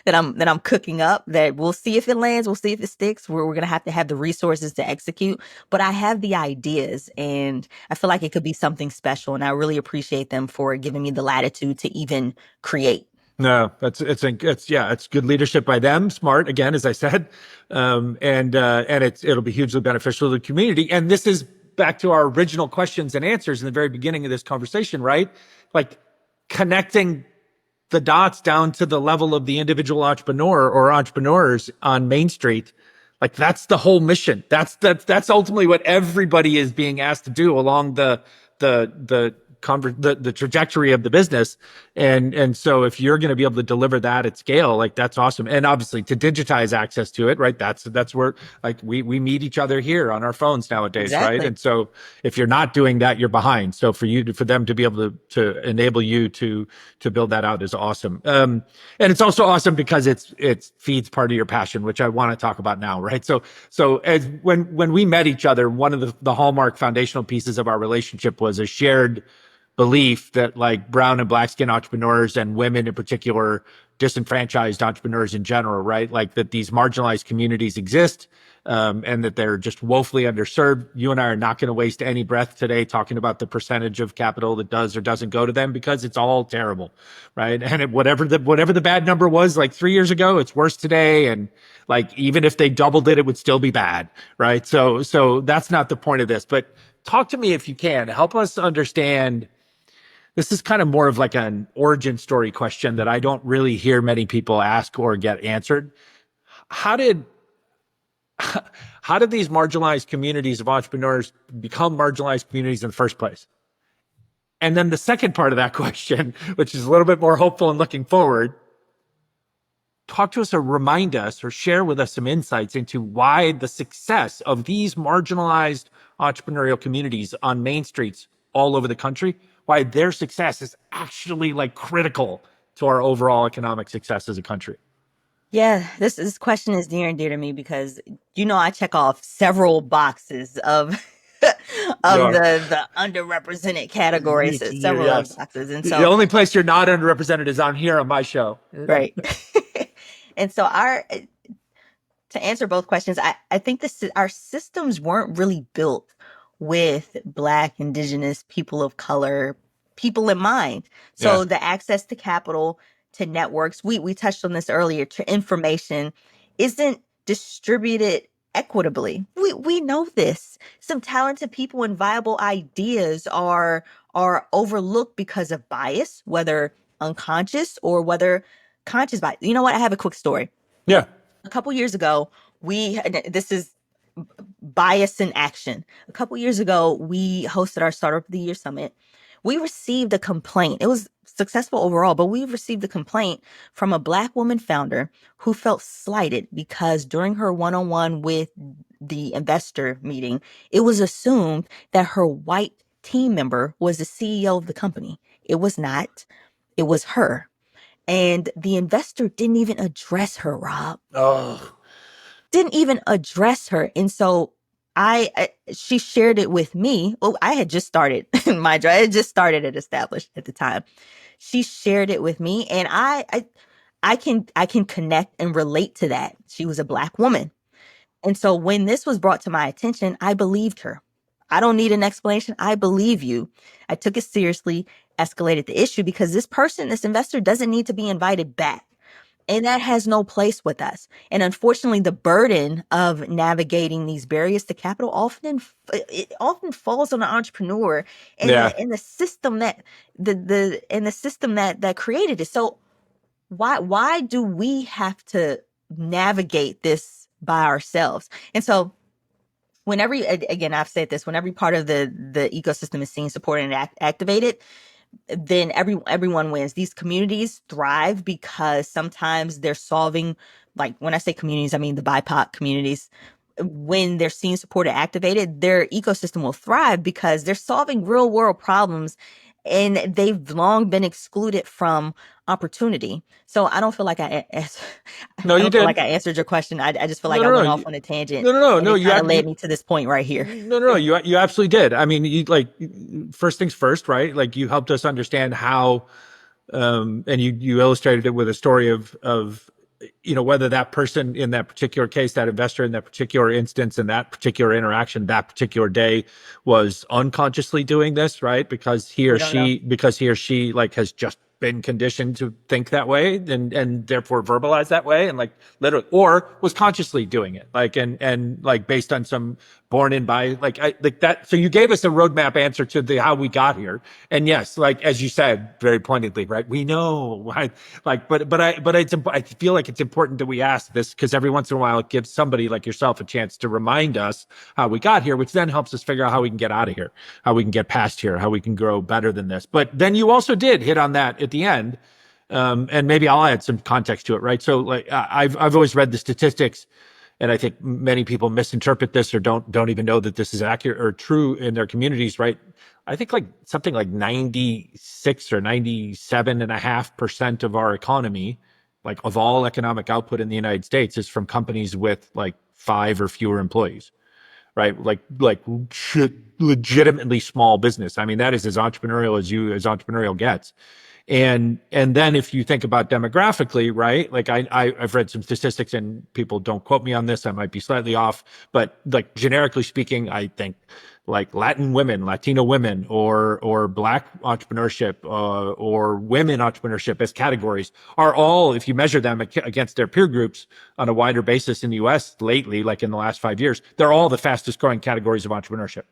Speaker 3: I'm cooking up that we'll see if it lands, we'll see if it sticks. We're gonna have to have the resources to execute, but I have the ideas and I feel like it could be something special. And I really appreciate them for giving me the latitude to even create.
Speaker 1: No, it's good leadership by them. Smart again, as I said, and it'll be hugely beneficial to the community. And this is back to our original questions and answers in the very beginning of this conversation, right? Like connecting the dots down to the level of the individual entrepreneur or entrepreneurs on Main Street. Like that's the whole mission. That's ultimately what everybody is being asked to do along the trajectory of the business. And so if you're going to be able to deliver that at scale, like that's awesome. And obviously to digitize access to it, right? That's where like we meet each other here on our phones nowadays, right?
Speaker 3: Exactly.
Speaker 1: And so if you're not doing that, you're behind. So for them to be able to enable you to build that out is awesome. And it's also awesome because it feeds part of your passion, which I want to talk about now, right? So as when we met each other, one of the hallmark foundational pieces of our relationship was a shared belief that like brown and black skin entrepreneurs and women in particular, disenfranchised entrepreneurs in general, right? Like that these marginalized communities exist, and that they're just woefully underserved. You and I are not going to waste any breath today talking about the percentage of capital that does or doesn't go to them because it's all terrible, right? And whatever the bad number was like 3 years ago, it's worse today. And like even if they doubled it, it would still be bad, right? So that's not the point of this. But talk to me if you can. Help us understand. This is kind of more of like an origin story question that I don't really hear many people ask or get answered. How did how did these marginalized communities of entrepreneurs become marginalized communities in the first place? And then the second part of that question, which is a little bit more hopeful and looking forward, talk to us or remind us or share with us some insights into why the success of these marginalized entrepreneurial communities on main streets all over the country, why their success is actually like critical to our overall economic success as a country.
Speaker 3: Yeah, this question is near and dear to me because I check off several boxes of of
Speaker 1: Yeah.
Speaker 3: the underrepresented categories, several of those
Speaker 1: Yes.
Speaker 3: boxes. And
Speaker 1: The
Speaker 3: so,
Speaker 1: only place you're not underrepresented is on here on my show.
Speaker 3: right. And so our to answer both questions, I think our systems weren't really built with Black, Indigenous, people of color, people in mind.
Speaker 1: Yeah.
Speaker 3: So the access to capital, to networks, we touched on this earlier, to information isn't distributed equitably. We know this. Some talented people and viable ideas are overlooked because of bias, whether unconscious or whether conscious bias. You know what? I have a quick story.
Speaker 1: Yeah.
Speaker 3: A couple years ago, this is bias in action. A couple years ago, we hosted our Startup of the Year Summit. We received a complaint. It was successful overall, but we received a complaint from a Black woman founder who felt slighted because during her one-on-one with the investor meeting, it was assumed that her white team member was the CEO of the company. It was not. It was her. And the investor didn't even address her, Rob.
Speaker 1: Oh,
Speaker 3: Didn't even address her. And so she shared it with me. Oh, I had just started my job. I had just started at Established at the time. She shared it with me, and I can connect and relate to that. She was a Black woman. And so when this was brought to my attention, I believed her. I don't need an explanation. I believe you. I took it seriously, escalated the issue because this person, this investor doesn't need to be invited back. And that has no place with us. And unfortunately, the burden of navigating these barriers to capital often falls on the entrepreneur and
Speaker 1: yeah.
Speaker 3: the system that the system that created it. So why do we have to navigate this by ourselves? And so again, I've said this, when every part of the ecosystem is seen, supported, and activated, then everyone wins. These communities thrive because sometimes they're solving, like when I say communities, I mean the BIPOC communities. When they're seen, supported, activated, their ecosystem will thrive because they're solving real world problems and they've long been excluded from opportunity. So I don't feel like
Speaker 1: No,
Speaker 3: I
Speaker 1: you
Speaker 3: don't feel
Speaker 1: did.
Speaker 3: like I answered your question. I just feel
Speaker 1: No,
Speaker 3: like I
Speaker 1: no, no.
Speaker 3: went off on a tangent and
Speaker 1: No.
Speaker 3: it kind of led me to this point right here.
Speaker 1: No. You absolutely did. I mean, you like first things first, right? Like you helped us understand how, and you illustrated it with a story of whether that person in that particular case, that investor in that particular instance, in that particular interaction, that particular day, was unconsciously doing this, right? Because
Speaker 3: We don't know.
Speaker 1: he or she like has just been conditioned to think that way and therefore verbalize that way, and like literally, or was consciously doing it, like and like based on some born in by like that. So you gave us a roadmap answer to the how we got here. And yes, like as you said very pointedly, right, we know, right? Like I feel like it's important that we ask this because every once in a while it gives somebody like yourself a chance to remind us how we got here, which then helps us figure out how we can get out of here, how we can get past here, how we can grow better than this. But then you also did hit on that at the end, and maybe I'll add some context to it, right? So like I've always read the statistics, and I think many people misinterpret this or don't even know that this is accurate or true in their communities, right? I think like something like 96 or 97.5% of our economy, like of all economic output in the United States, is from companies with like 5 or fewer employees, right? Like legitimately small business. I mean, that is as entrepreneurial as entrepreneurial gets. And then if you think about demographically, right? Like I've read some statistics, and people don't quote me on this, I might be slightly off, but like generically speaking, I think like Latin women, Latino women, or Black entrepreneurship, or women entrepreneurship as categories are all, if you measure them against their peer groups on a wider basis in the US lately, like in the last 5 years, they're all the fastest growing categories of entrepreneurship.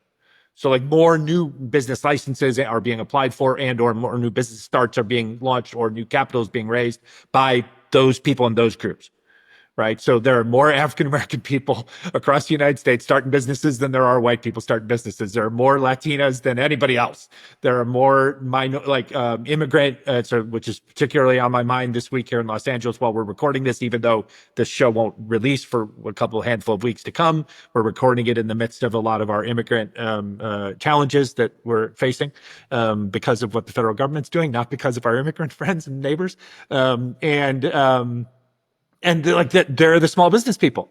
Speaker 1: So like more new business licenses are being applied for, and or more new business starts are being launched, or new capital is being raised by those people in those groups, right? So there are more African-American people across the United States starting businesses than there are white people starting businesses. There are more Latinas than anybody else. There are more immigrant, which is particularly on my mind this week here in Los Angeles while we're recording this, even though this show won't release for a handful of weeks to come. We're recording it in the midst of a lot of our immigrant challenges that we're facing because of what the federal government's doing, not because of our immigrant friends and neighbors. And they're the small business people.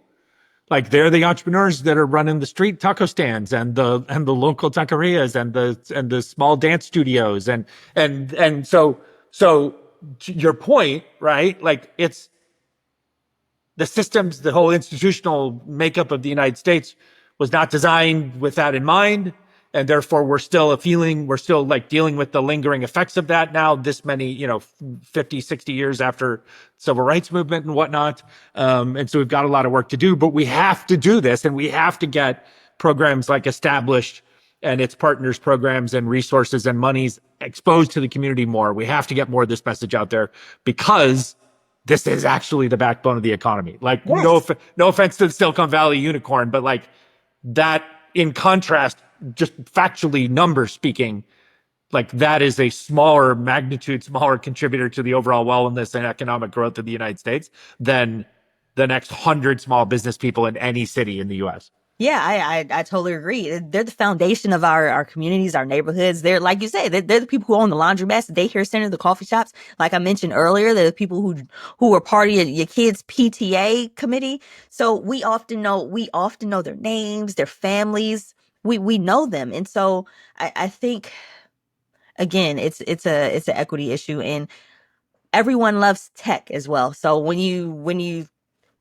Speaker 1: Like they're the entrepreneurs that are running the street taco stands and the local taquerias and the small dance studios and so to your point, right? Like it's the systems, the whole institutional makeup of the United States was not designed with that in mind. And therefore we're still like dealing with the lingering effects of that now, this many, 50, 60 years after civil rights movement and whatnot. And so we've got a lot of work to do, but we have to do this, and we have to get programs like Established and its partners programs and resources and monies exposed to the community more. We have to get more of this message out there because this is actually the backbone of the economy. Like
Speaker 3: Yes.
Speaker 1: no offense to the Silicon Valley unicorn, but like that in contrast, just factually numbers speaking, like that is a smaller magnitude, smaller contributor to the overall wellness and economic growth of the United States than the next 100 small business people in any city in the US.
Speaker 3: Yeah, I totally agree. They're the foundation of our communities, our neighborhoods. They're, like you say, they're the people who own the laundromats, the daycare center, the coffee shops. Like I mentioned earlier, they're the people who are part of your kids' PTA committee. So we often know their names, their families. We know them, and so I think again, it's an equity issue, and everyone loves tech as well. So when you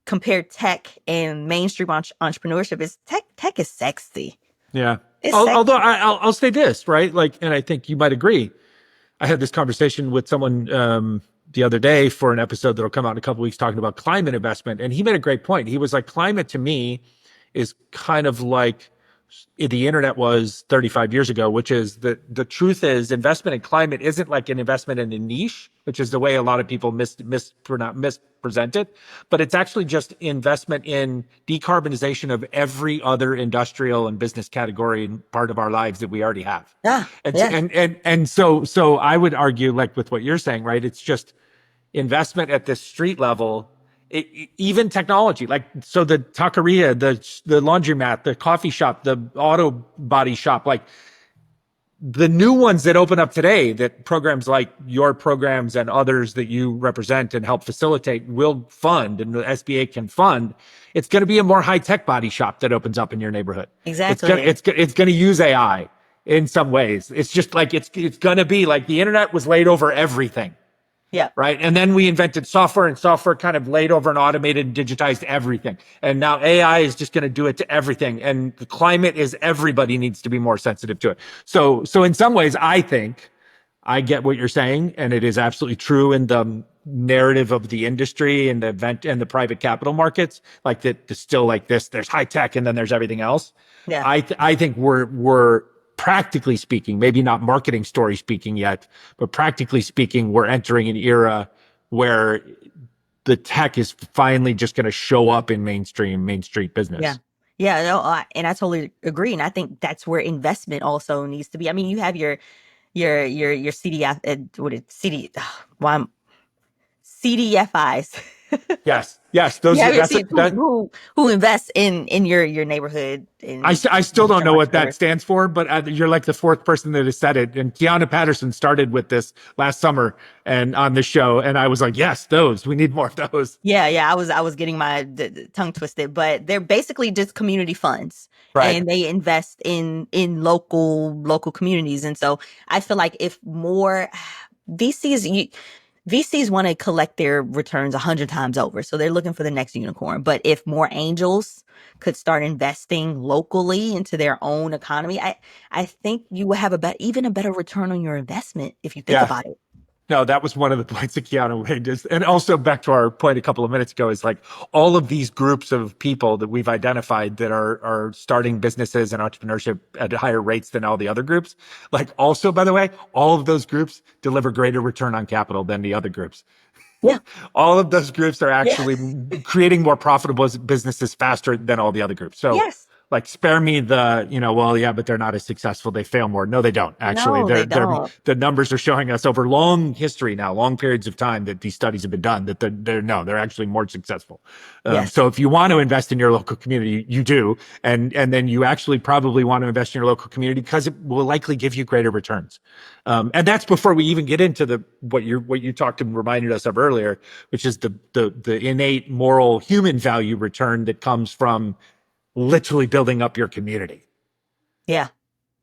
Speaker 3: compare tech and mainstream entrepreneurship, is tech is sexy.
Speaker 1: Yeah.
Speaker 3: It's sexy.
Speaker 1: Although I'll say this, right? Like, and I think you might agree. I had this conversation with someone the other day for an episode that'll come out in a couple weeks talking about climate investment. And he made a great point. He was like, climate to me is kind of like the internet was 35 years ago, which is the truth is investment in climate isn't like an investment in a niche, which is the way a lot of people mispresent it, but it's actually just investment in decarbonization of every other industrial and business category and part of our lives that we already have.
Speaker 3: Yeah,
Speaker 1: And
Speaker 3: yeah,
Speaker 1: so I would argue, like with what you're saying, right? It's just investment at the street level, even technology, like so the taqueria, the laundromat, the coffee shop, the auto body shop, like the new ones that open up today, that programs like your programs and others that you represent and help facilitate will fund, and the SBA can fund. It's going to be a more high tech body shop that opens up in your neighborhood.
Speaker 3: exactly.
Speaker 1: It's going to use AI in some ways. It's just like it's going to be like the internet was laid over everything.
Speaker 3: Yeah,
Speaker 1: Right. And then we invented software, and software kind of laid over and automated and digitized everything. And now AI is just going to do it to everything. And the climate is everybody needs to be more sensitive to it. So in some ways, I think I get what you're saying. And it is absolutely true in the narrative of the industry and the event and the private capital markets, like that there's still like this, there's high tech and then there's everything else.
Speaker 3: yeah,
Speaker 1: I think we're practically speaking, maybe not marketing story speaking yet, but practically speaking, we're entering an era where the tech is finally just going to show up in mainstream Main Street
Speaker 3: yeah,
Speaker 1: business.
Speaker 3: yeah. No, and I totally agree. And I think that's where investment also needs to be. I mean, you have your CDF, what is CD? Why CDFIs.
Speaker 1: Yes, yes,
Speaker 3: You
Speaker 1: those
Speaker 3: have your
Speaker 1: that's a,
Speaker 3: C
Speaker 1: that
Speaker 3: who invest in your neighborhood
Speaker 1: I,
Speaker 3: in
Speaker 1: I still don't
Speaker 3: young
Speaker 1: know what that
Speaker 3: entrepreneurs.
Speaker 1: stands for, but you're like the fourth person that has said it. And Kiana Patterson started with this last summer and on the show, and I was like, yes, those we need more of those.
Speaker 3: Yeah, yeah, I was getting my tongue twisted, but they're basically just community funds,
Speaker 1: Right.
Speaker 3: and they invest in local communities. And so I feel like if more VCs you, VCs want to collect their returns 100 times over, so they're looking for the next unicorn. But if more angels could start investing locally into their own economy, I think you will have even a better return on your investment if you think
Speaker 1: Yeah.
Speaker 3: about it.
Speaker 1: No, that was one of the points that Keanu made. And also back to our point a couple of minutes ago is like all of these groups of people that we've identified that are starting businesses and entrepreneurship at higher rates than all the other groups. Like also, by the way, all of those groups deliver greater return on capital than the other groups.
Speaker 3: Yeah,
Speaker 1: All of those groups are
Speaker 3: yeah,
Speaker 1: actually creating more profitable businesses faster than all the other groups. So
Speaker 3: yes.
Speaker 1: like spare me the, well, yeah, but they're not as successful. They fail more. No, they don't. Actually,
Speaker 3: No, they don't.
Speaker 1: the numbers are showing us over long history now, long periods of time that these studies have been done that they're actually more successful.
Speaker 3: Yes.
Speaker 1: So if you want to invest in your local community, you do. And then you actually probably want to invest in your local community because it will likely give you greater returns. And that's before we even get into what you talked and reminded us of earlier, which is the innate moral human value return that comes from literally building up your community.
Speaker 3: Yeah.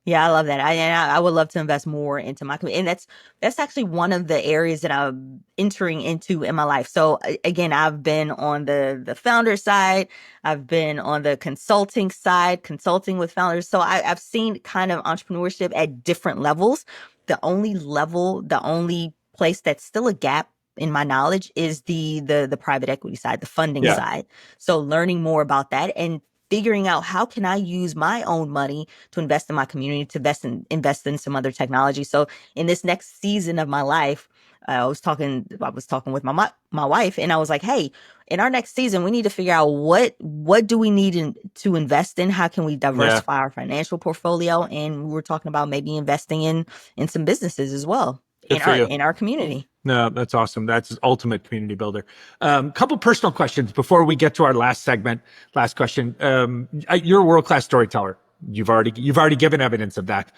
Speaker 3: Yeah, I love that. I would love to invest more into my community. And that's actually one of the areas that I'm entering into in my life. So again, I've been on the founder side. I've been on the consulting side, consulting with founders. So I've seen kind of entrepreneurship at different levels. The only place that's still a gap in my knowledge is the private equity side, the funding
Speaker 1: Yeah.
Speaker 3: side. So learning more about that and figuring out how can I use my own money to invest in my community, to invest in some other technology. So in this next season of my life, I was talking with my wife, and I was like, hey, in our next season, we need to figure out what do we need to invest in? How can we diversify our financial portfolio? And we were talking about maybe investing in some businesses as well.
Speaker 1: Good for you.
Speaker 3: in our community.
Speaker 1: No, that's awesome. That's ultimate community builder. Couple personal questions before we get to our last segment. Last question. You're a world-class storyteller. You've already given evidence of that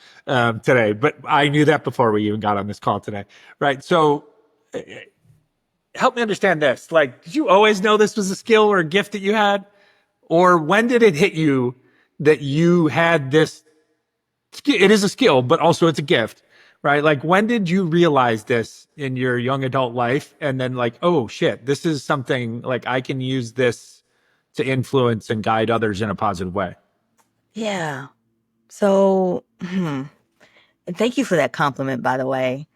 Speaker 1: today, but I knew that before we even got on this call today, right? So help me understand this. Like, did you always know this was a skill or a gift that you had? Or when did it hit you that you had this? It is a skill, but also it's a gift, right? Like, when did you realize this in your young adult life? And then like, oh shit, this is something like I can use this to influence and guide others in a positive way.
Speaker 3: Yeah. So, and thank you for that compliment, by the way.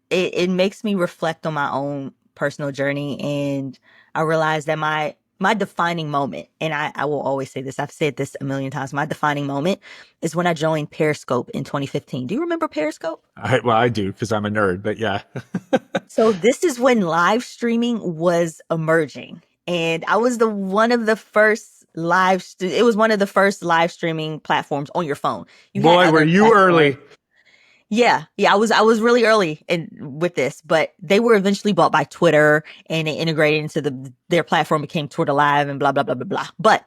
Speaker 3: It makes me reflect on my own personal journey, and I realized that my defining moment, and I will always say this, I've said this a million times, my defining moment is when I joined Periscope in 2015. Do you remember Periscope?
Speaker 1: I do, because I'm a nerd, but yeah.
Speaker 3: So this is when live streaming was emerging, and I was one of the first it was one of the first live streaming platforms on your phone. You had
Speaker 1: Boy, were
Speaker 3: other
Speaker 1: you early.
Speaker 3: platforms. Yeah, I was really early with this, but they were eventually bought by Twitter, and they integrated into their platform, became Twitter Live and blah blah blah blah blah. But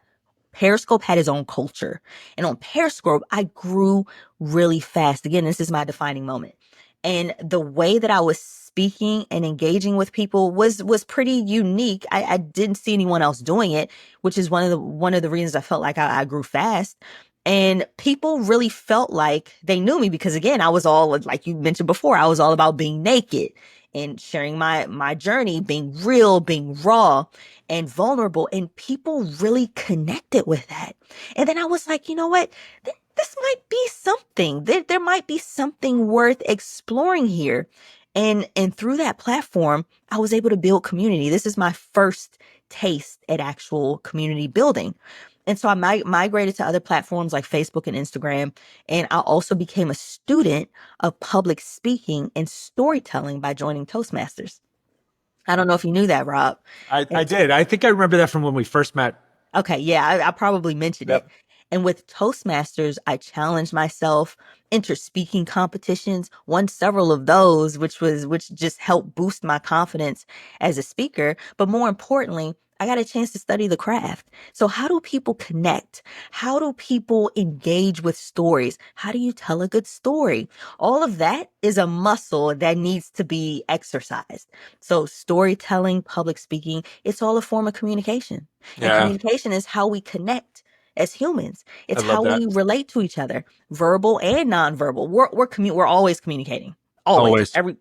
Speaker 3: Periscope had its own culture, and on Periscope I grew really fast. Again, this is my defining moment, and the way that I was speaking and engaging with people was pretty unique. I didn't see anyone else doing it, which is one of the reasons I felt like I grew fast. And people really felt like they knew me because, again, I was all, like you mentioned before, I was all about being naked and sharing my journey, being real, being raw and vulnerable. And people really connected with that. And then I was like, you know what? This might be something. There might be something worth exploring here. And through that platform, I was able to build community. This is my first taste at actual community building. And so I migrated to other platforms like Facebook and Instagram. And I also became a student of public speaking and storytelling by joining Toastmasters. I don't know if you knew that, Rob.
Speaker 1: I did. I think I remember that from when we first met.
Speaker 3: Okay, yeah, I probably mentioned it.
Speaker 1: Yep.
Speaker 3: And with Toastmasters, I challenged myself, entered speaking competitions, won several of those, which just helped boost my confidence as a speaker. But more importantly, I got a chance to study the craft. So how do people connect? How do people engage with stories? How do you tell a good story? All of that is a muscle that needs to be exercised. So storytelling, public speaking, it's all a form of communication. And
Speaker 1: Yeah,
Speaker 3: communication is how we connect as humans.
Speaker 1: I
Speaker 3: It's
Speaker 1: love
Speaker 3: how
Speaker 1: that.
Speaker 3: we relate to each other, verbal and nonverbal. We're always communicating, always,
Speaker 1: Always.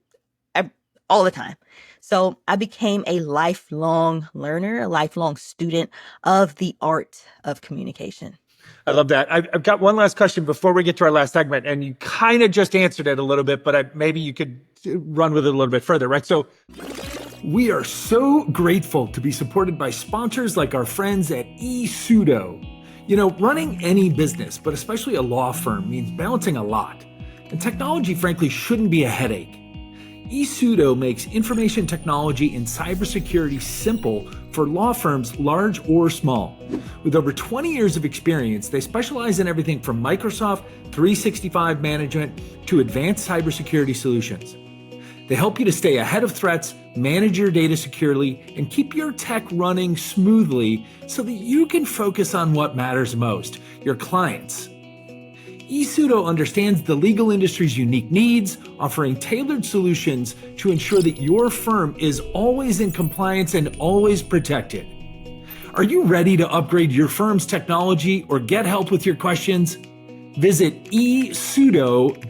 Speaker 3: all the time. So I became a lifelong learner, a lifelong student of the art of communication.
Speaker 1: I love that. I've got one last question before we get to our last segment, and you kind of just answered it a little bit, but maybe you could run with it a little bit further, right? So we are so grateful to be supported by sponsors like our friends at eSudo. You know, running any business, but especially a law firm, means balancing a lot. And technology, frankly, shouldn't be a headache. eSudo makes information technology and cybersecurity simple for law firms large or small. With over 20 years of experience, they specialize in everything from Microsoft 365 management to advanced cybersecurity solutions. They help you to stay ahead of threats, manage your data securely, and keep your tech running smoothly so that you can focus on what matters most, your clients. eSudo understands the legal industry's unique needs, offering tailored solutions to ensure that your firm is always in compliance and always protected. Are you ready to upgrade your firm's technology or get help with your questions? Visit esudo.com.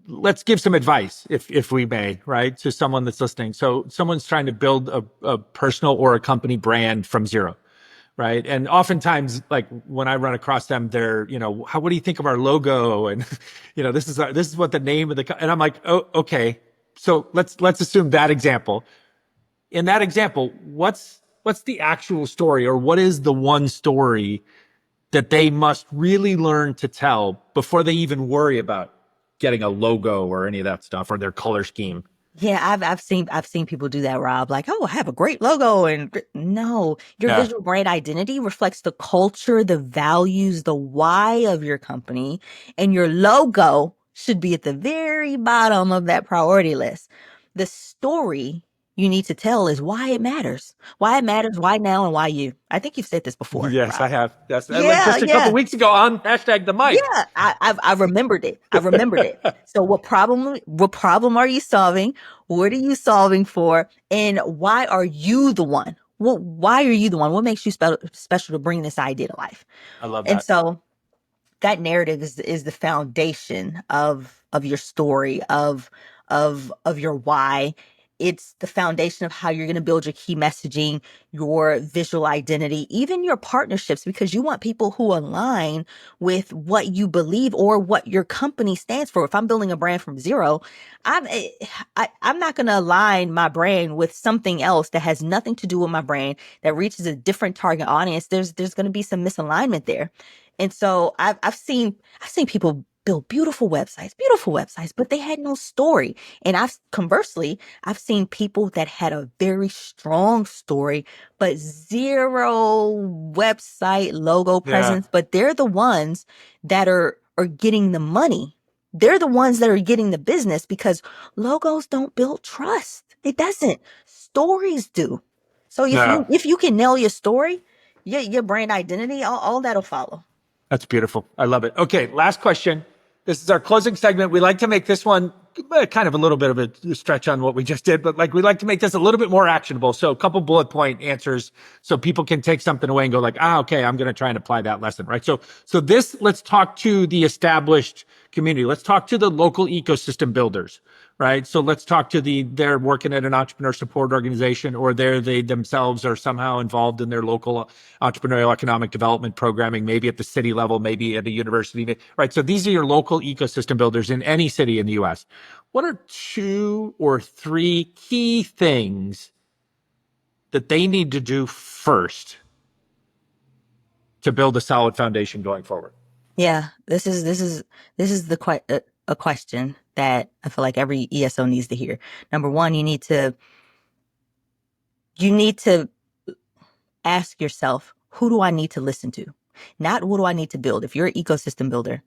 Speaker 1: Let's give some advice, if we may, right, to someone that's listening. So someone's trying to build a personal or a company brand from zero, right? And oftentimes, like when I run across them, they're, what do you think of our logo? And, this is what the name of and I'm like, oh, okay. So let's assume that example. In that example, what's the actual story, or what is the one story that they must really learn to tell before they even worry about getting a logo or any of that stuff or their color scheme?
Speaker 3: Yeah, I've seen people do that, Rob. Like, oh, I have a great logo, and no, your
Speaker 1: Yeah.
Speaker 3: visual brand identity reflects the culture, the values, the why of your company, and your logo should be at the very bottom of that priority list. The story you need to tell is why it matters, why now, and why you. I think you've said this before,
Speaker 1: Yes, I
Speaker 3: Rob.
Speaker 1: have. That's like
Speaker 3: Yeah,
Speaker 1: just a couple
Speaker 3: yeah.
Speaker 1: weeks ago on hashtag the mic.
Speaker 3: Yeah, I remembered it. I remembered it. So what problem are you solving? What are you solving for? And why are you the one? Why are you the one? What makes you special to bring this idea to life?
Speaker 1: I love
Speaker 3: And
Speaker 1: that.
Speaker 3: so that narrative is the foundation of your story, of your why. It's the foundation of how you're going to build your key messaging, your visual identity, even your partnerships, because you want people who align with what you believe or what your company stands for. If I'm building a brand from zero, I'm I'm not going to align my brand with something else that has nothing to do with my brand, that reaches a different target audience. There's going to be some misalignment there. And so I've seen people build beautiful websites, but they had no story. And I've seen people that had a very strong story, but zero website logo
Speaker 1: Yeah.
Speaker 3: presence. But they're the ones that are getting the money. They're the ones that are getting the business because logos don't build trust. It doesn't. Stories do. So if
Speaker 1: Yeah.
Speaker 3: you can nail your story, your brand identity, all that'll follow.
Speaker 1: That's beautiful. I love it. Okay, last question. This is our closing segment. We like to make this one kind of a little bit of a stretch on what we just did, but like we like to make this a little bit more actionable. So a couple bullet point answers so people can take something away and go like, okay, I'm going to try and apply that lesson, right? So this, let's talk to the established community. Let's talk to the local ecosystem builders, right? So let's talk to they're working at an entrepreneur support organization, or they themselves are somehow involved in their local entrepreneurial economic development programming, maybe at the city level, maybe at a university, right? So these are your local ecosystem builders in any city in the US. What are 2 or 3 key things that they need to do first to build a solid foundation going forward?
Speaker 3: Yeah, this is a question that I feel like every ESO needs to hear. Number one, you need to ask yourself, who do I need to listen to? Not what do I need to build. If you're an ecosystem builder,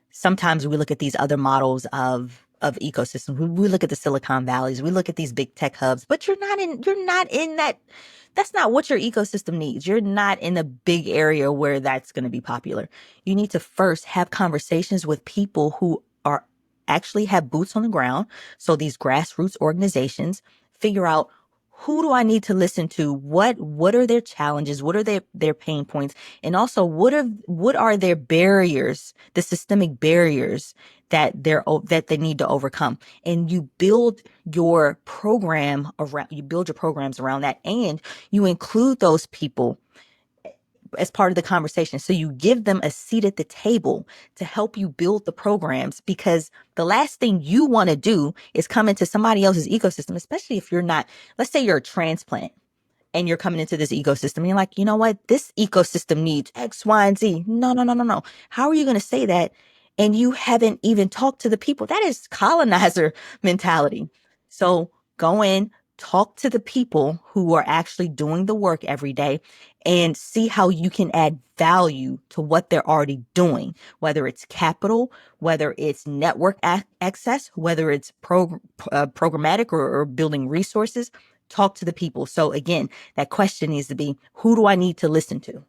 Speaker 3: sometimes we look at these other models of ecosystems. We look at the Silicon Valleys, we look at these big tech hubs, but you're not in that. That's not what your ecosystem needs. You're not in a big area where that's going to be popular. You need to first have conversations with people who are actually have boots on the ground. So these grassroots organizations, figure out, who do I need to listen to? What are their challenges? What are their pain points? And also, what are their barriers, the systemic barriers that they need to overcome? And you build your programs around that, and you include those people as part of the conversation. So you give them a seat at the table to help you build the programs, because the last thing you want to do is come into somebody else's ecosystem, especially if you're not, let's say you're a transplant and you're coming into this ecosystem and you're like, you know what, this ecosystem needs X, Y, and Z. No, no, no, no, no. How are you going to say that? And you haven't even talked to the people. That is colonizer mentality. So go in, talk to the people who are actually doing the work every day, and see how you can add value to what they're already doing, whether it's capital, whether it's network access, whether it's programmatic or building resources. Talk to the people. So again, that question needs to be, who do I need to listen to?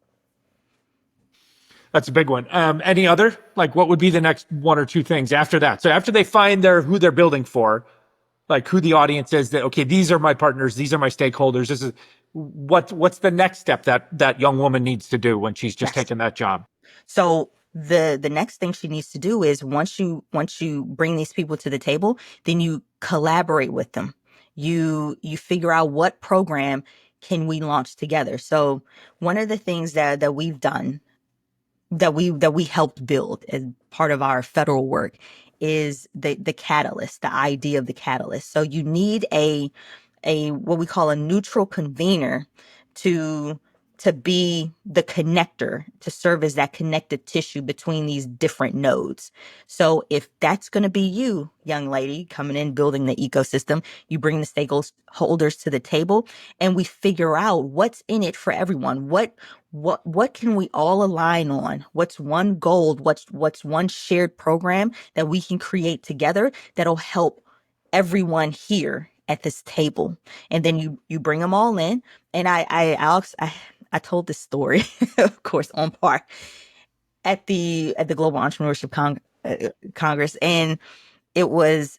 Speaker 1: That's a big one. Any other? Like, what would be the next 1 or 2 things after that? So after they find who they're building for, like who the audience is, that okay, these are my partners, these are my stakeholders. This is what's the next step that young woman needs to do when she's just
Speaker 3: Yes.
Speaker 1: taken that job?
Speaker 3: So the next thing she needs to do is, once you bring these people to the table, then you collaborate with them. You figure out, what program can we launch together. So one of the things that we've done, that we helped build as part of our federal work, is the catalyst, the idea of the catalyst. So you need a what we call a neutral convener to to be the connector, to serve as that connective tissue between these different nodes. So if that's going to be you, young lady, coming in, building the ecosystem, you bring the stakeholders to the table and we figure out what's in it for everyone. What can we all align on? What's one goal? What's one shared program that we can create together that'll help everyone here at this table? And then you bring them all in. And Alex, I told this story, of course, on par at the Global Entrepreneurship Congress, and it was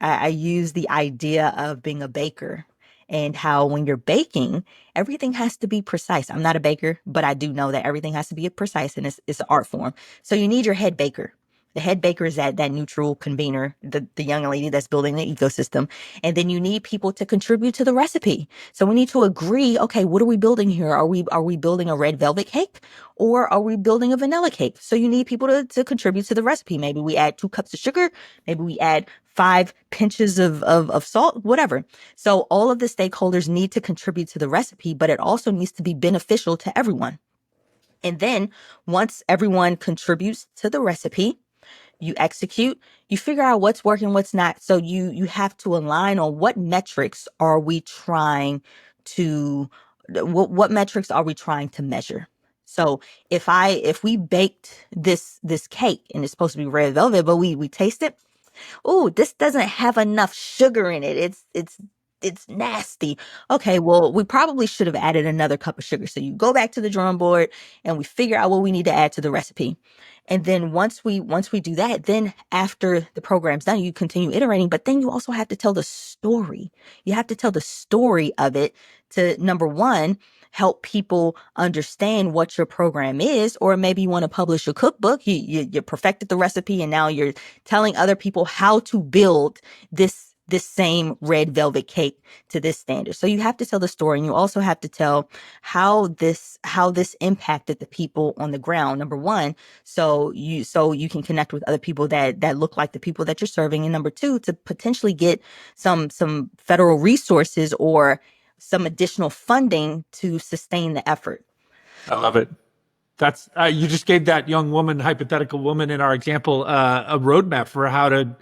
Speaker 3: I used the idea of being a baker and how when you're baking, everything has to be precise. I'm not a baker, but I do know that everything has to be precise, and it's an art form. So you need your head baker. The head baker is that neutral convener, the young lady that's building the ecosystem. And then you need people to contribute to the recipe. So we need to agree, okay, what are we building here? Are we building a red velvet cake or are we building a vanilla cake? So you need people to contribute to the recipe. Maybe we add 2 cups of sugar. Maybe we add 5 pinches of salt, whatever. So all of the stakeholders need to contribute to the recipe, but it also needs to be beneficial to everyone. And then once everyone contributes to the recipe, you execute, you figure out what's working, what's not. So you have to align on what metrics are we trying to, what metrics are we trying to measure? So if we baked this cake and it's supposed to be red velvet, but we taste it, oh, this doesn't have enough sugar in it. It's nasty. Okay, well, we probably should have added another cup of sugar. So you go back to the drawing board and we figure out what we need to add to the recipe. And then once we do that, then after the program's done, you continue iterating, but then you also have to tell the story. You have to tell the story of it to, number one, help people understand what your program is, or maybe you want to publish a cookbook. You perfected the recipe and now you're telling other people how to build this same red velvet cake to this standard. So you have to tell the story, and you also have to tell how this impacted the people on the ground. Number one, so you can connect with other people that look like the people that you're serving, and number two, to potentially get some federal resources or some additional funding to sustain the effort.
Speaker 1: I love it. That's you just gave that young woman, hypothetical woman in our example, a roadmap for how to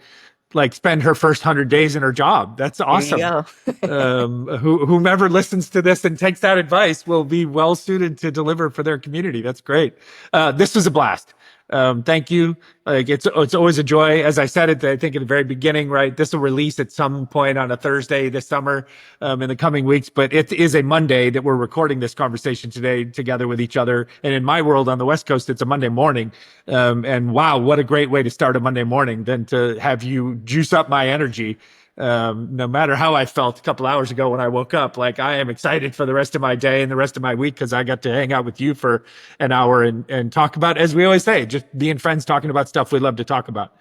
Speaker 1: spend her first 100 days in her job. That's awesome.
Speaker 3: There you go.
Speaker 1: Whomever listens to this and takes that advice will be well suited to deliver for their community. That's great. This was a blast. Thank you. It's always a joy. As I said at I think at the very beginning, right? This will release at some point on a Thursday this summer, in the coming weeks, but it is a Monday that we're recording this conversation today together with each other. And in my world on the West Coast, it's a Monday morning. And wow, what a great way to start a Monday morning than to have you juice up my energy. No matter how I felt a couple hours ago when I woke up, I am excited for the rest of my day and the rest of my week because I got to hang out with you for an hour and talk about, as we always say, just being friends, talking about stuff we love to talk about.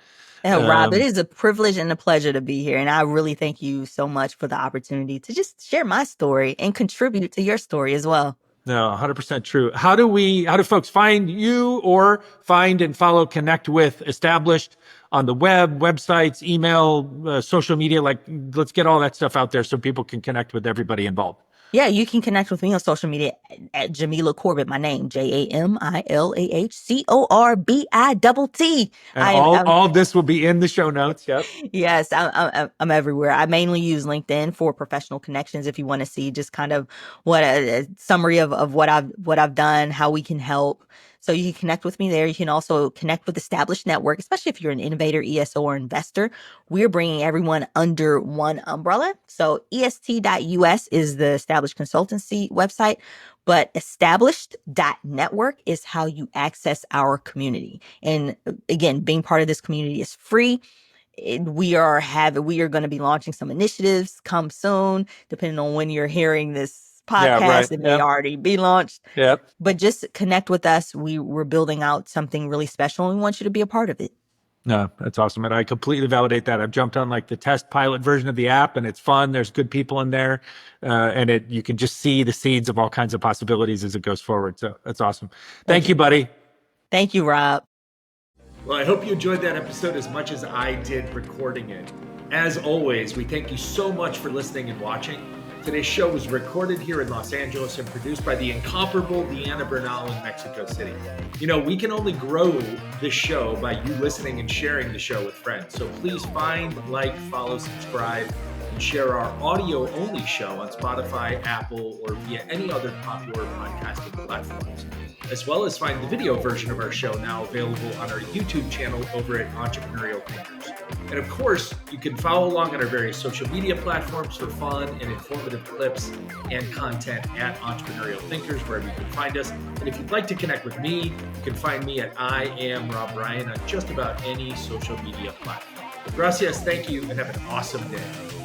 Speaker 3: Rob, it is a privilege and a pleasure to be here. And I really thank you so much for the opportunity to just share my story and contribute to your story as well.
Speaker 1: No, 100% true. How do folks find you or find and follow, connect with Established on the websites, email, social media? Let's get all that stuff out there so people can connect with everybody involved.
Speaker 3: Yeah, you can connect with me on social media at Jamilah Corbitt, my name, JamilahCorbitt.
Speaker 1: And all this will be in the show notes. Yep.
Speaker 3: Yes, I'm everywhere. I mainly use LinkedIn for professional connections. If you want to see just kind of what a summary of what I've done, how we can help. So you can connect with me there. You can also connect with Established Network, especially if you're an innovator, ESO, or investor. We're bringing everyone under one umbrella. So est.us is the Established Consultancy website, but established.network is how you access our community. And again, being part of this community is free. We are going to be launching some initiatives come soon, depending on when you're hearing this podcast. Yeah, right. It may already be launched.
Speaker 1: Yep.
Speaker 3: But just connect with us. We're building out something really special, and we want you to be a part of it.
Speaker 1: No, that's awesome. And I completely validate that. I've jumped on the test pilot version of the app, and it's fun. There's good people in there. And you can just see the seeds of all kinds of possibilities as it goes forward. So that's awesome. Thank you, buddy.
Speaker 3: Thank you, Rob.
Speaker 1: Well, I hope you enjoyed that episode as much as I did recording it. As always, we thank you so much for listening and watching. Today's show was recorded here in Los Angeles and produced by the incomparable Deanna Bernal in Mexico City. You know, we can only grow this show by you listening and sharing the show with friends. So please find, like, follow, subscribe, and share our audio-only show on Spotify, Apple, or via any other popular podcasting platforms, as well as find the video version of our show now available on our YouTube channel over at Entrepreneurial Thinkers. And of course, you can follow along on our various social media platforms for fun and informative clips and content at Entrepreneurial Thinkers, wherever you can find us. And if you'd like to connect with me, you can find me at I Am Rob Ryan on just about any social media platform. Gracias, thank you, and have an awesome day.